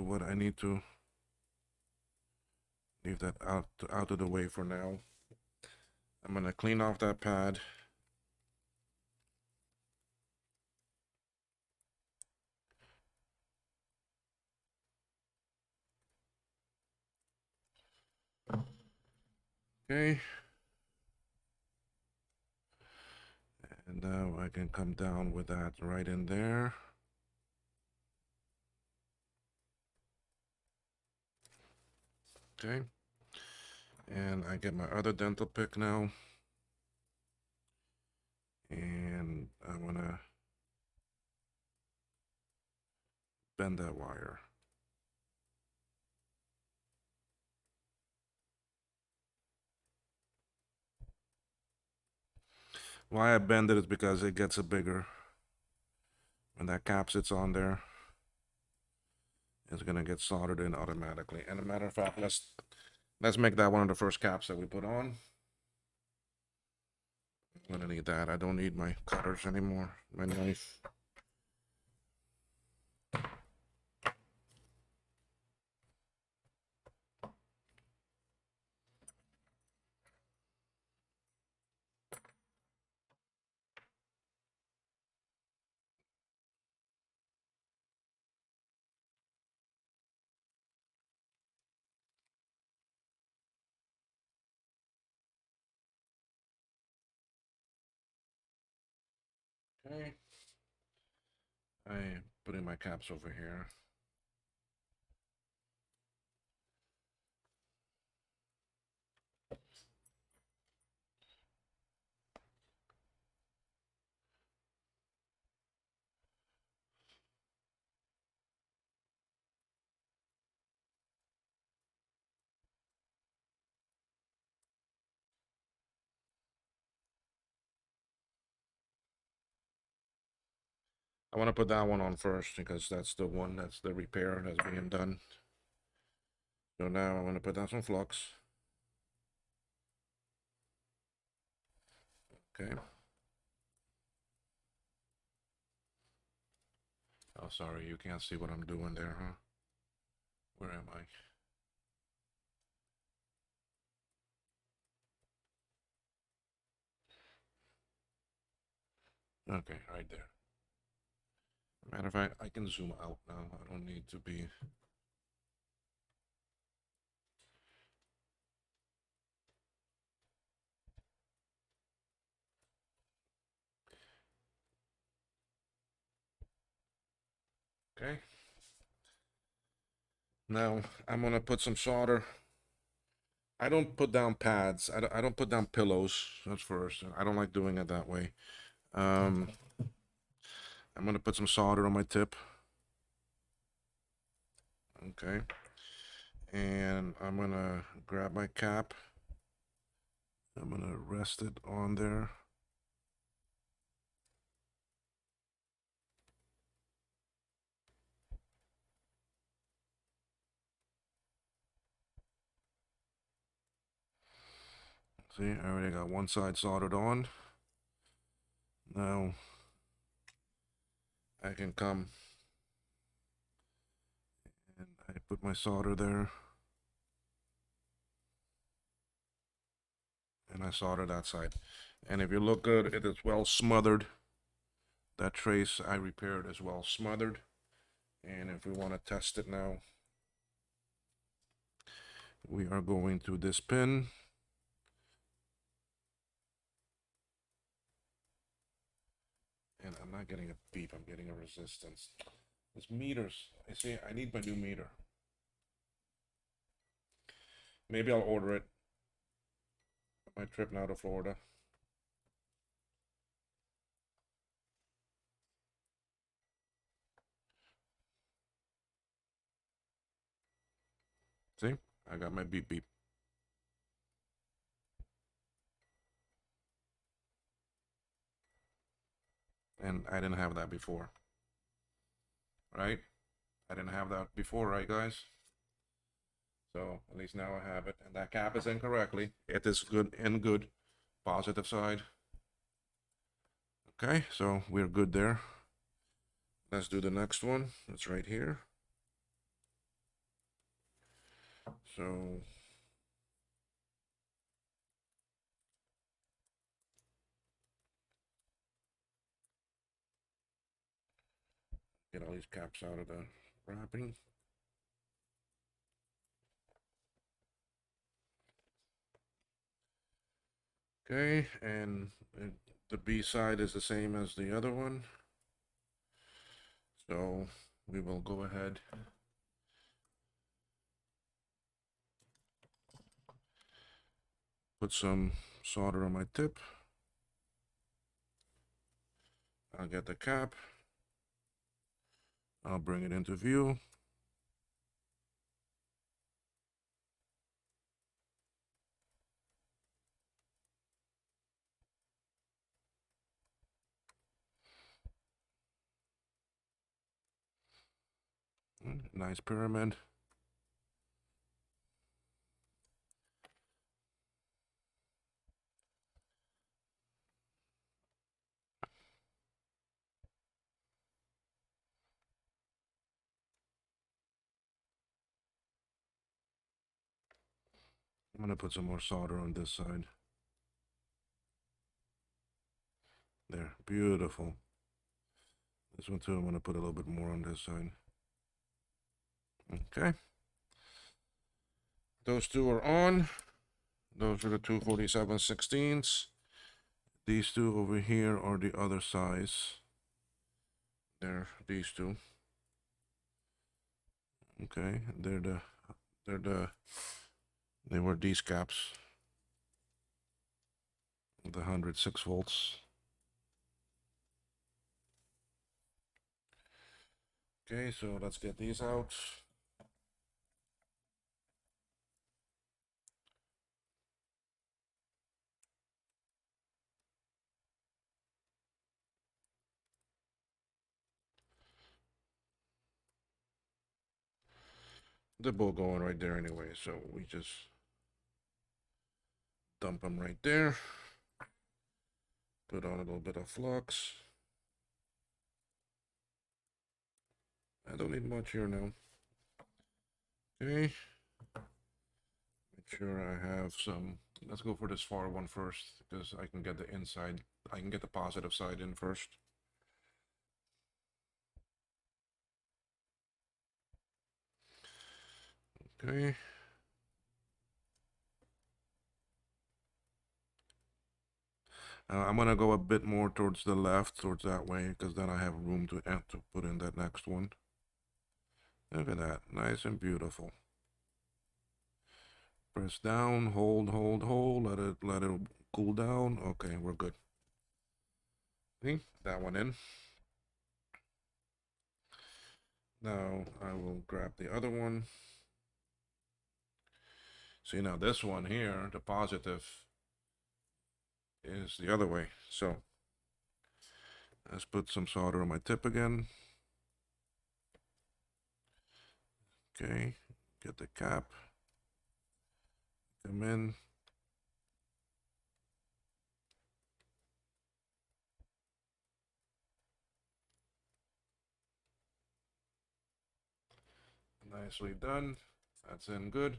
leave that out of the way for now. I'm gonna clean off that pad. Okay. And now I can come down with that right in there. Okay. And I get my other dental pick now. And I'm gonna bend that wire. Why I bend it is because it gets it bigger. When that cap sits on there, it's gonna get soldered in automatically. And a matter of fact, let's make that one of the first caps that we put on. I'm gonna need that. I don't need my cutters anymore. My knife. Okay. I put in my caps over here. I want to put that one on first because that's the one that's the repair that's being done. So now I'm going to put down some flux. Okay. Oh, sorry, you can't see what I'm doing there, huh? Where am I? Okay, right there. Matter of fact, I can zoom out now. I don't need to be. Okay. Now I'm gonna put some solder. I don't put down pads. I don't put down pillows. That's first. I don't like doing it that way. I'm gonna put some solder on my tip. Okay. And I'm gonna grab my cap. I'm gonna rest it on there. See, I already got one side soldered on. Now I can come and I put my solder there. And I solder that side. And if you look good, it is well smothered. That trace I repaired is well smothered. And if we want to test it now, we are going to this pin. And I'm not getting a beep, I'm getting a resistance. It's meters. I see, I need my new meter. Maybe I'll order it. My trip now to Florida. See, I got my beep beep. And I didn't have that before. Right? I didn't have that before, right, guys? So at least now I have it. And that cap is in correctly. It is good and good. Positive side. Okay, so we're good there. Let's do the next one. It's right here. So get all these caps out of the wrapping. Okay, and the B side is the same as the other one. So we will go ahead. Put some solder on my tip. I'll get the cap. I'll bring it into view. Nice pyramid. I'm gonna put some more solder on this side. There, beautiful. This one too, I'm gonna put a little bit more on this side. Okay. Those two are on. Those are the 247/16s. These two over here are the other size. They're these two. Okay, they were these caps. The 106 volts. Okay, so let's get these out. They're both going right there anyway, so we just dump them right there. Put on a little bit of flux. I don't need much here now. Okay. Make sure I have some. Let's go for this far one first, because I can get the inside I can get the positive side in first. Okay. I'm gonna go a bit more towards the left, towards that way, because then I have room to put in that next one. Look at that, nice and beautiful. Press down, hold, hold, hold. Let it cool down. Okay, we're good. See that one in. Now I will grab the other one. See, now this one here, the positive, is the other way. So let's put some solder on my tip again. Okay, get the cap. Come in. Nicely done. That's in good.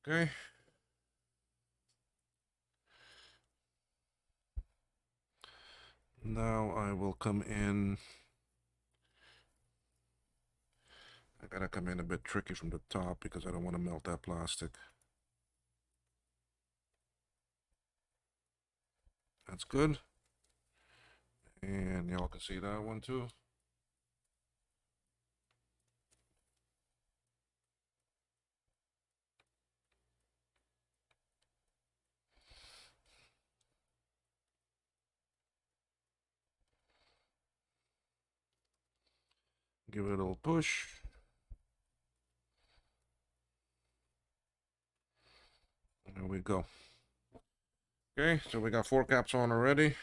Okay. Now I will come in. I gotta come in a bit tricky from the top because I don't want to melt that plastic. That's good. And y'all can see that one too. Give it a little push. There we go. Okay, so we got 4 caps on already.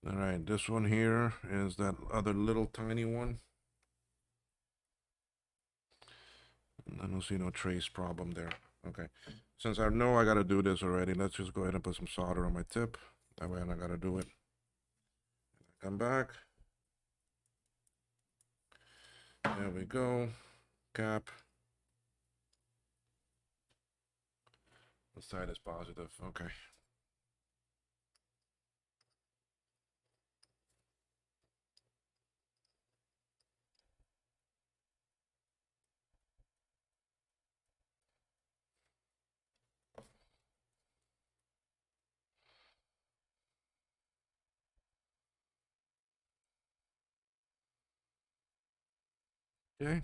All right, this one here is that other little tiny one. And I don't see no trace problem there. Okay, since I know I gotta do this already, let's just go ahead and put some solder on my tip. That way I don't gotta do it. Come back. There we go. Cap. The side is positive. Okay. Okay.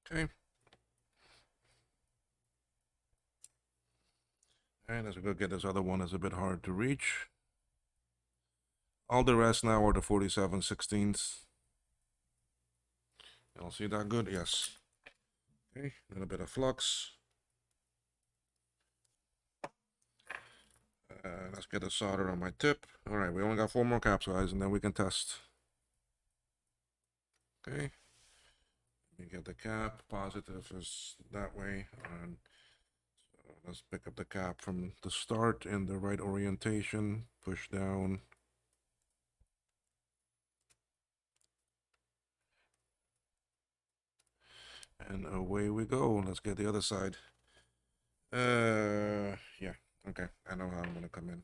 Okay. All right, let's go get this other one. It's a bit hard to reach. All the rest now are the 47/16. Y'all see that good? Yes. Okay, a little bit of flux. Let's get the solder on my tip. All right, we only got 4 more caps, guys, and then we can test. Okay. Let me get the cap. Positive is that way. And so let's pick up the cap from the start in the right orientation. Push down. And away we go. Let's get the other side. Yeah. Okay. I know how I'm gonna come in.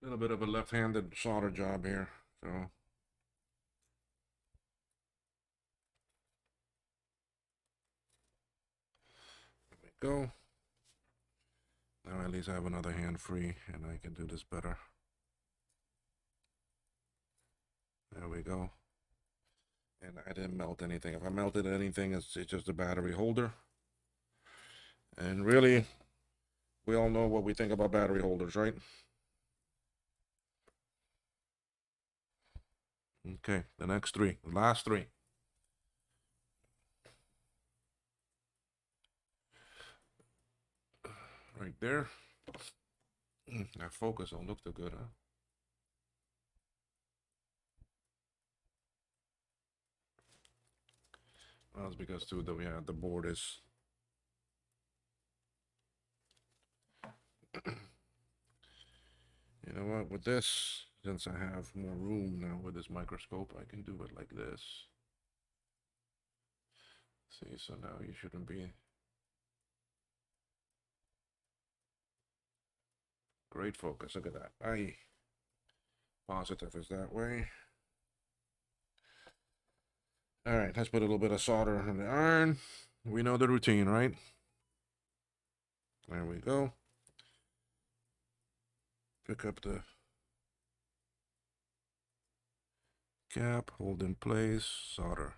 A little bit of a left-handed solder job here. So there we go. Now at least I have another hand free and I can do this better. There we go. And I didn't melt anything. If I melted anything, it's just a battery holder. And really, we all know what we think about battery holders, right? Okay, the next 3, the last 3. Right there. That focus don't look too good, huh? That's because too the board is you know what, with this, since I have more room now with this microscope, I can do it like this. See, so now you shouldn't be. Great focus, look at that. Aye. Positive is that way. All right, let's put a little bit of solder on the iron. We know the routine, right? There we go. Pick up the cap, hold in place, solder.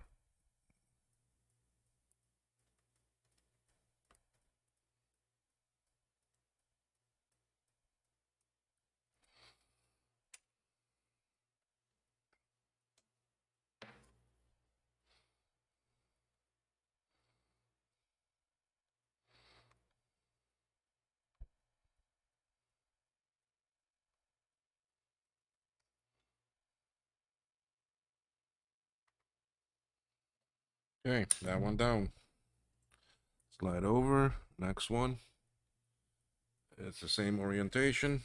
Okay, that one down. Slide over, next one. It's the same orientation.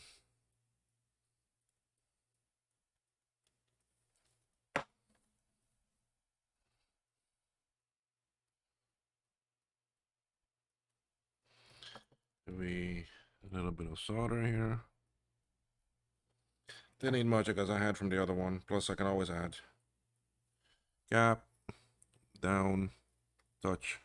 A little bit of solder here. Didn't need much because I had from the other one. Plus I can always add. Gap, down, touch.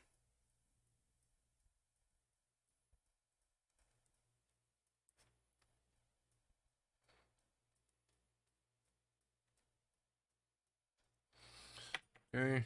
Okay.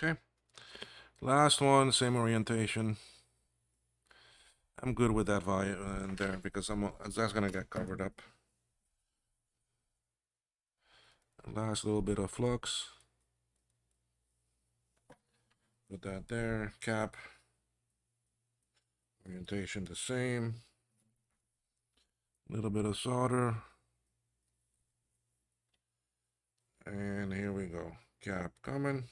Okay. Last one, same orientation. I'm good with that value in there because that's gonna get covered up. Last little bit of flux. Put that there. Cap. Orientation the same. Little bit of solder. And here we go. Cap coming.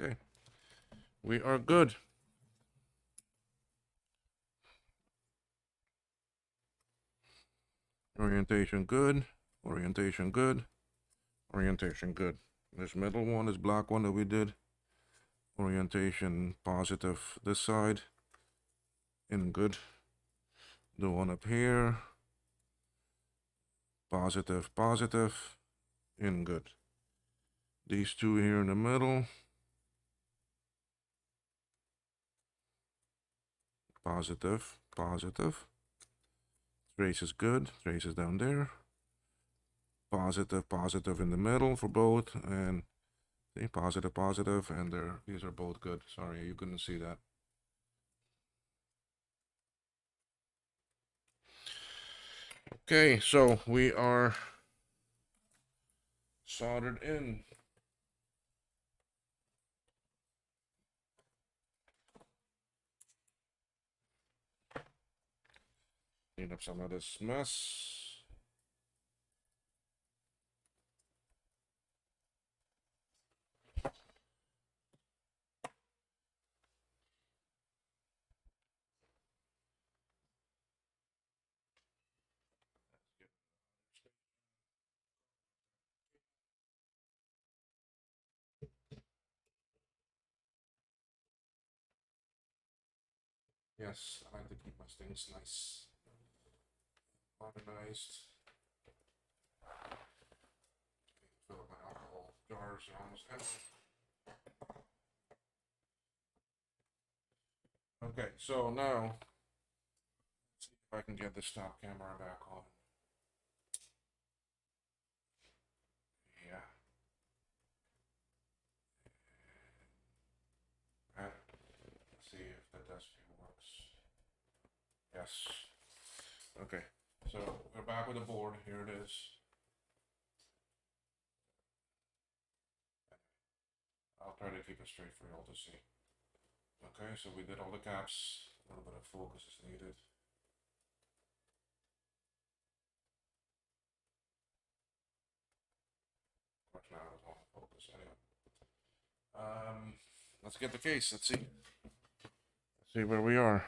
Okay. We are good. Orientation good. Orientation good. Orientation good. This middle one, this black one that we did. Orientation positive this side. In good. The one up here. Positive, positive. In good. These two here in the middle. Positive, positive. Trace is good. Trace is down there. Positive, positive in the middle for both. And see, positive, positive. And these are both good. Sorry, you couldn't see that. Okay, so we are soldered in. Clean up some of this mess. Yes, I like to keep my things nice, organized. Fill up my alcohol jars are almost empty. Okay, so now let's see if I can get the stop camera back on. Yeah. Right. Let's see if the test view works. Yes. Okay. So we're back with the board. Here it is. I'll try to keep it straight for you all to see. Okay, so we did all the caps. A little bit of focus is needed. Of course, now it's on focus anyway. Let's get the case. Let's see. Let's see where we are.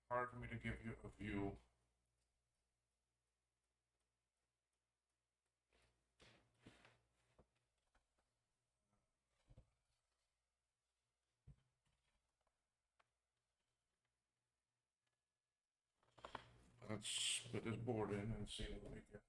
Hard for me to give you a view. Let's put this board in and see what we get.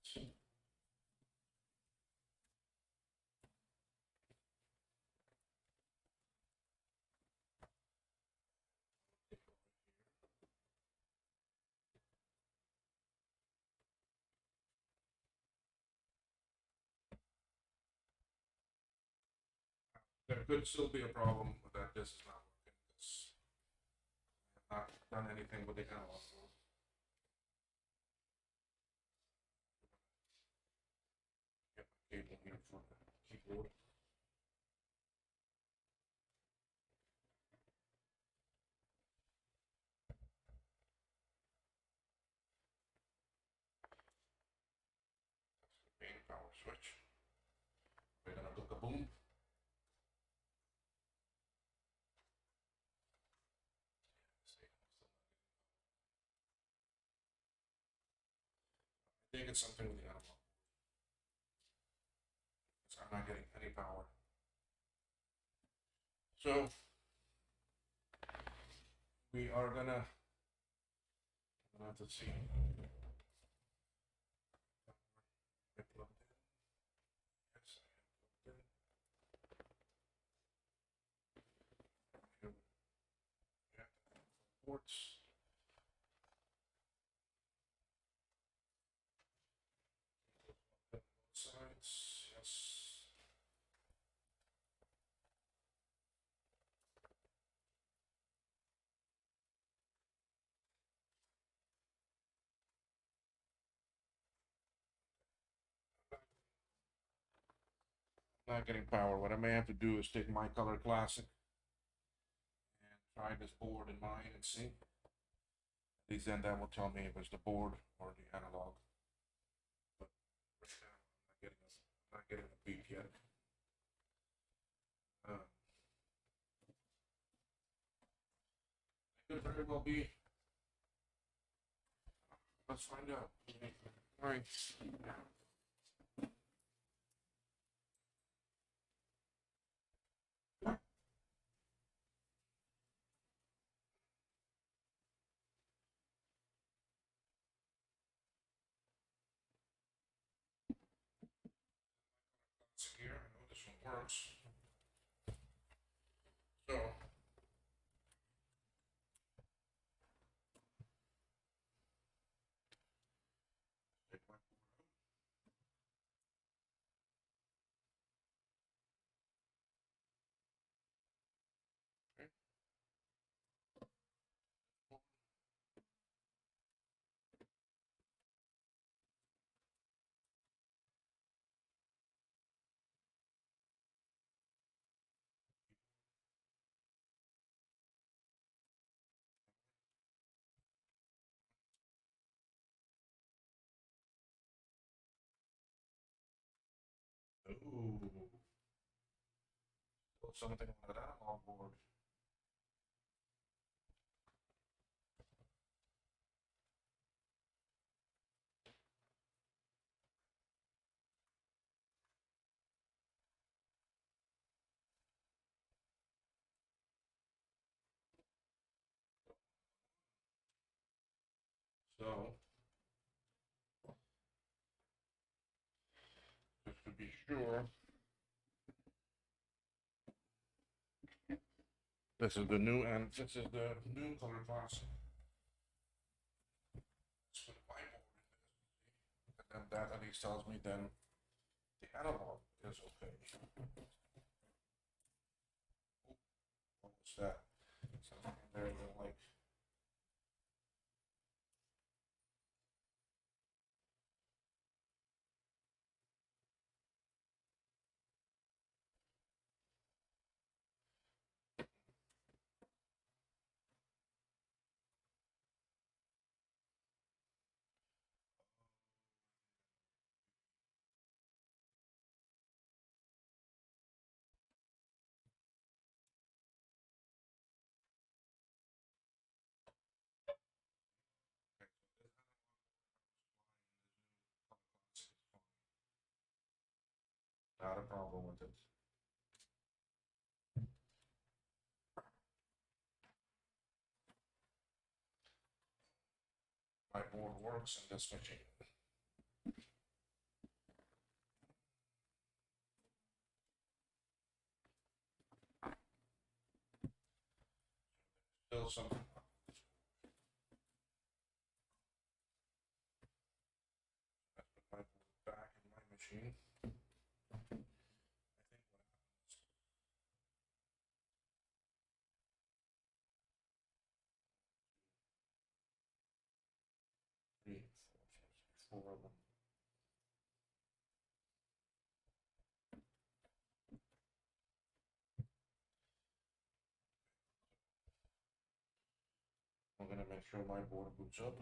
There could still be a problem with that. This is not working. I have not done anything with the analog. Get my cable here for the keyboard. Main power switch. We're gonna look a boom. I think it's something with the analog. I'm not getting any power. So we are gonna have to see. Get plugged in. Yes, I am plugged in. Yeah, ports. Both sides. Yes. Not getting power. What I may have to do is take my color classic and try this board in mine and see. At least then that will tell me if it's the board or the analog. But right now I'm not getting a beat yet. It could very well be. Let's find out. All right. Here, I know this one works. So take my board out. Okay. Ooh. Still something on that analog board. So, just to be sure, this is the new color class. Let's put my board in this, and then that at least tells me then the analog is okay. What was that? Something there you don't like. Not a problem with it. My board works in this machine. Still something. Let's put my board back in my machine. I think what happens. 3, 4, 4 of them. I'm gonna make sure my board boots up.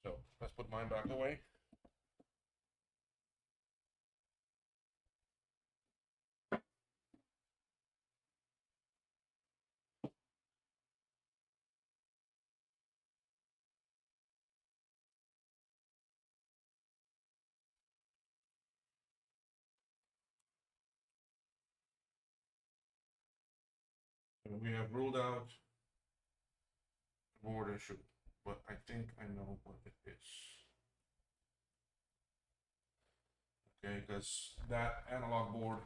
So let's put mine back away. And we have ruled out the board issue, but I think I know what it is. Okay, because that analog board,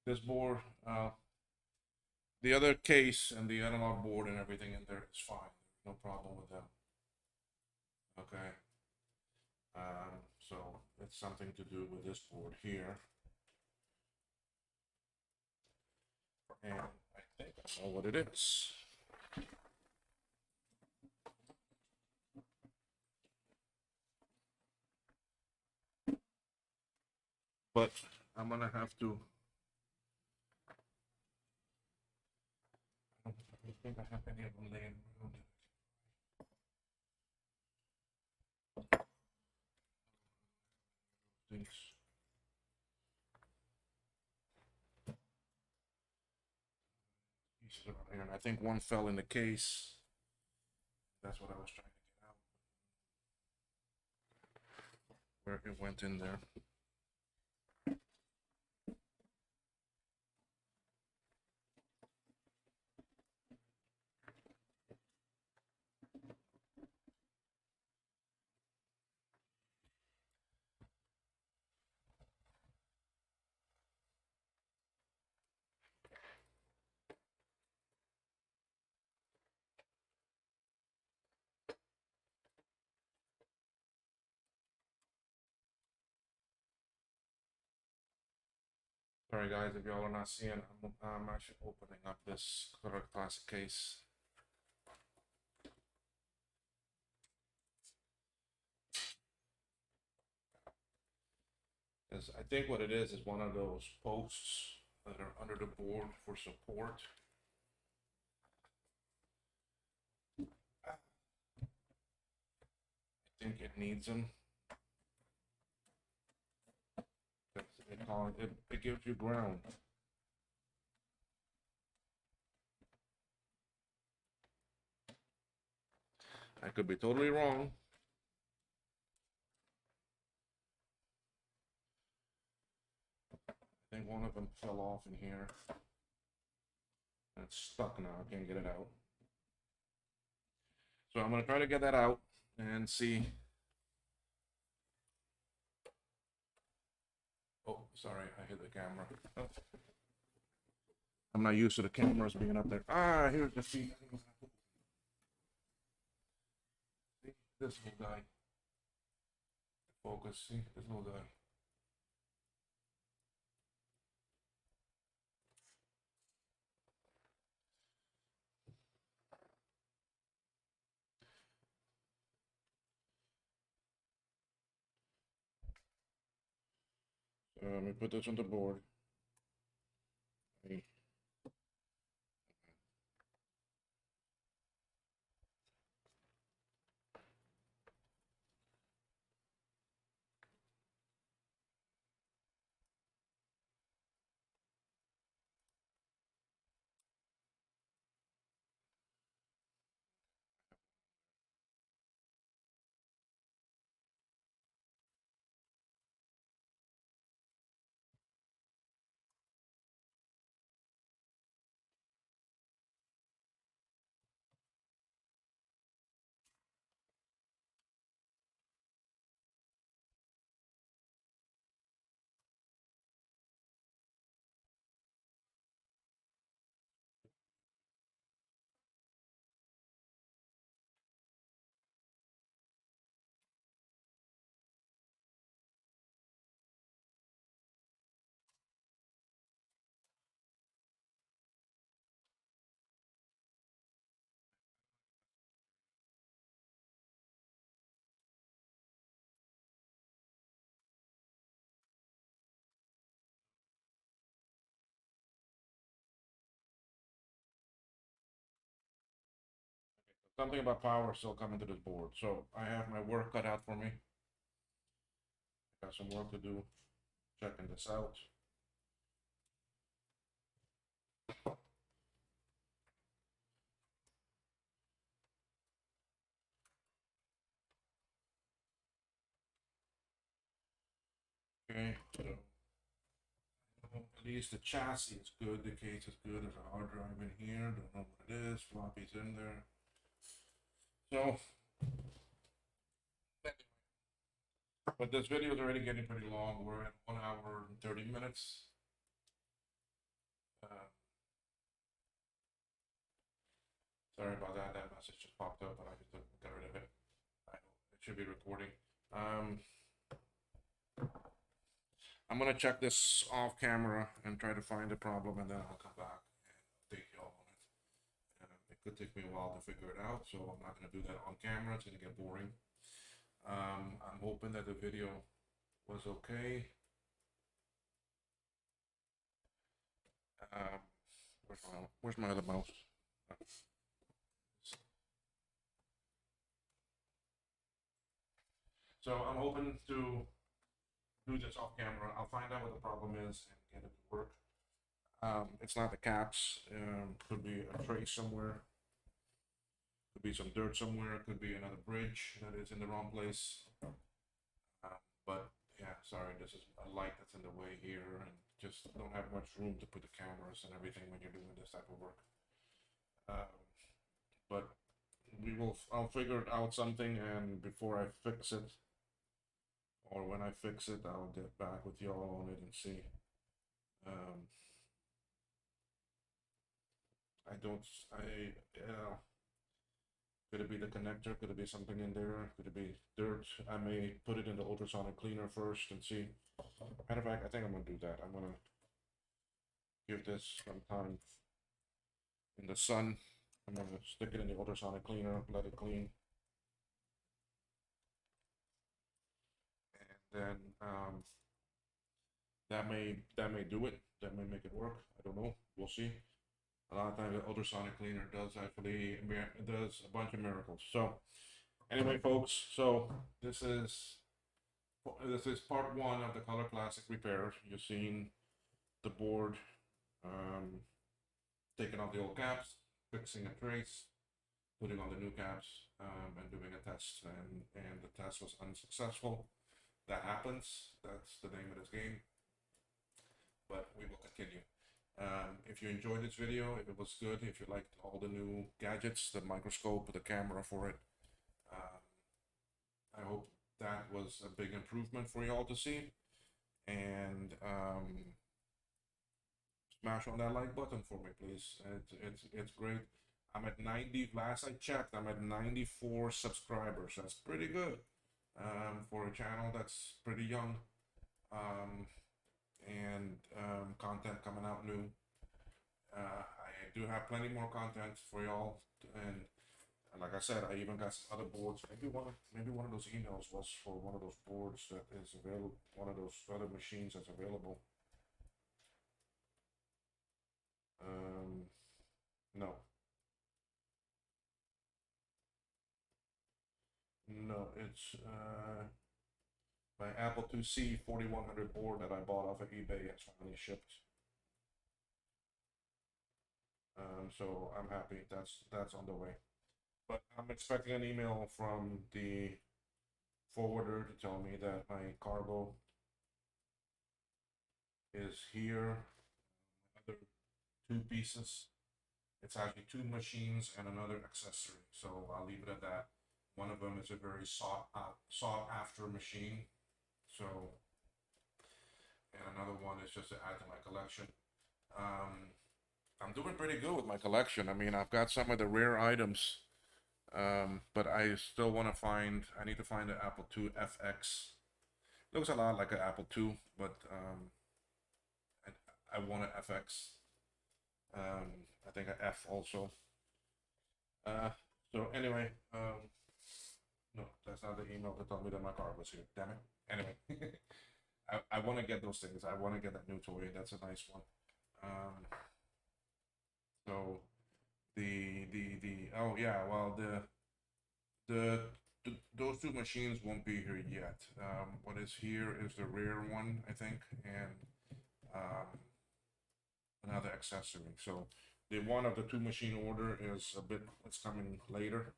this board, the other case and the analog board and everything in there is fine. No problem with them. Okay. So it's something to do with this board here. And I think I know what it is. But I'm gonna have to. I don't think I have any of them laying around. Things. Pieces around here, and I think one fell in the case. That's what I was trying to get out. Where it went in there. Sorry guys, if y'all are not seeing, I'm actually opening up this Color Classic case. Because I think what it is one of those posts that are under the board for support. I think it needs them. It gives you ground. I could be totally wrong. I think one of them fell off in here. It's stuck now, I can't get it out. So I'm gonna try to get that out and see. Oh, sorry, I hit the camera. I'm not used to the cameras being up there. Ah, here's the feet. See, this little guy. Focus, see, this little guy. Let me put this on the board. Hey. Something about power still coming to this board. So I have my work cut out for me. Got some work to do checking this out. Okay, so at least the chassis is good, the case is good. There's a hard drive in here, don't know what it is, floppy's in there. So, but this video is already getting pretty long. We're at 1 hour and 30 minutes. Sorry about that, that message just popped up, but I just got rid of it. It should be recording. I'm gonna check this off camera and try to find the problem, and then I'll come back and update y'all on it. It could take me a while to figure it out, so I'm not gonna do that on camera. It's gonna get boring. I'm hoping that the video was okay. Where's my other mouse? So I'm hoping to do this off camera. I'll find out what the problem is and get it to work. It's not the caps. Could be a trace somewhere. Could be some dirt somewhere. Could be another bridge that is in the wrong place. But yeah, sorry, this is a light that's in the way here, and just don't have much room to put the cameras and everything when you're doing this type of work. But I'll figure out something, and before I fix it, or when I fix it, I'll get back with y'all on it and see. I don't, yeah. Could it be the connector? Could it be something in there? Could it be dirt? I may put it in the ultrasonic cleaner first and see. Matter of fact, I think I'm gonna do that. I'm gonna give this some time in the sun. I'm gonna stick it in the ultrasonic cleaner, let it clean. And then that may do it. That may make it work. I don't know. We'll see. A lot of times the ultrasonic cleaner does actually does a bunch of miracles. So anyway, folks, so this is part one of the Color Classic repair. You've seen the board, taking off the old caps, fixing a trace, putting on the new caps and doing a test, and the test was unsuccessful. That happens. That's the name of this game. But we will continue. If you enjoyed this video, if it was good, if you liked all the new gadgets, the microscope, the camera for it, I hope that was a big improvement for y'all to see. And smash on that like button for me, please. It's great. I'm at 90. Last I checked, I'm at 94 subscribers. That's pretty good for a channel that's pretty young. And content coming out new. I do have plenty more content for y'all, and like I said, I even got some other boards. Maybe one of those emails was for one of those boards that is available, one of those other machines that's available. No, no, it's my Apple IIc 4100 board that I bought off of eBay. It's finally shipped. So I'm happy that's on the way. But I'm expecting an email from the forwarder to tell me that my cargo is here. Other two pieces. It's actually two machines and another accessory. So I'll leave it at that. One of them is a very sought after machine. So, and another one is just to add to my collection. I'm doing pretty good with my collection. I mean, I've got some of the rare items, but I still want to find. I need to find the Apple II FX. Looks a lot like an Apple II, but I want an FX. I think an F also. So anyway, no, that's not the email that told me that my car was here. Damn it. Anyway, I want to get those things. I want to get that new toy. That's a nice one. So the oh yeah, well the those two machines won't be here yet. What is here is the rear one, I think, and another accessory. So the one of the two machine order is a bit. It's coming later.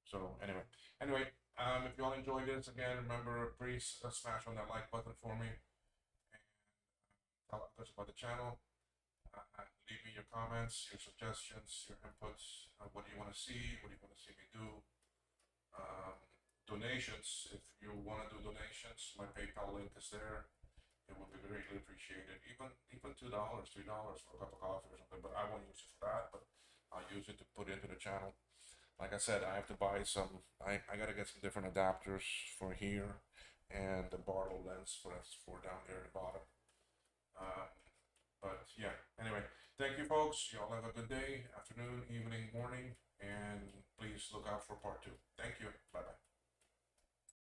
So anyway, if y'all enjoyed this, again, remember please smash on that like button for me, and tell others about the channel. Leave me your comments, your suggestions, your inputs. What do you want to see? What do you want to see me do? Donations. If you want to do donations, my PayPal link is there. It would be greatly appreciated. Even $2, $3 for a cup of coffee or something. But I won't use it for that. But I'll use it to put into the channel. Like I said, I have to buy some. I gotta get some different adapters for here, and the Bartle lens for down there at the bottom. But yeah, anyway, thank you folks. Y'all have a good day, afternoon, evening, morning, and please look out for part 2. Thank you. Bye bye.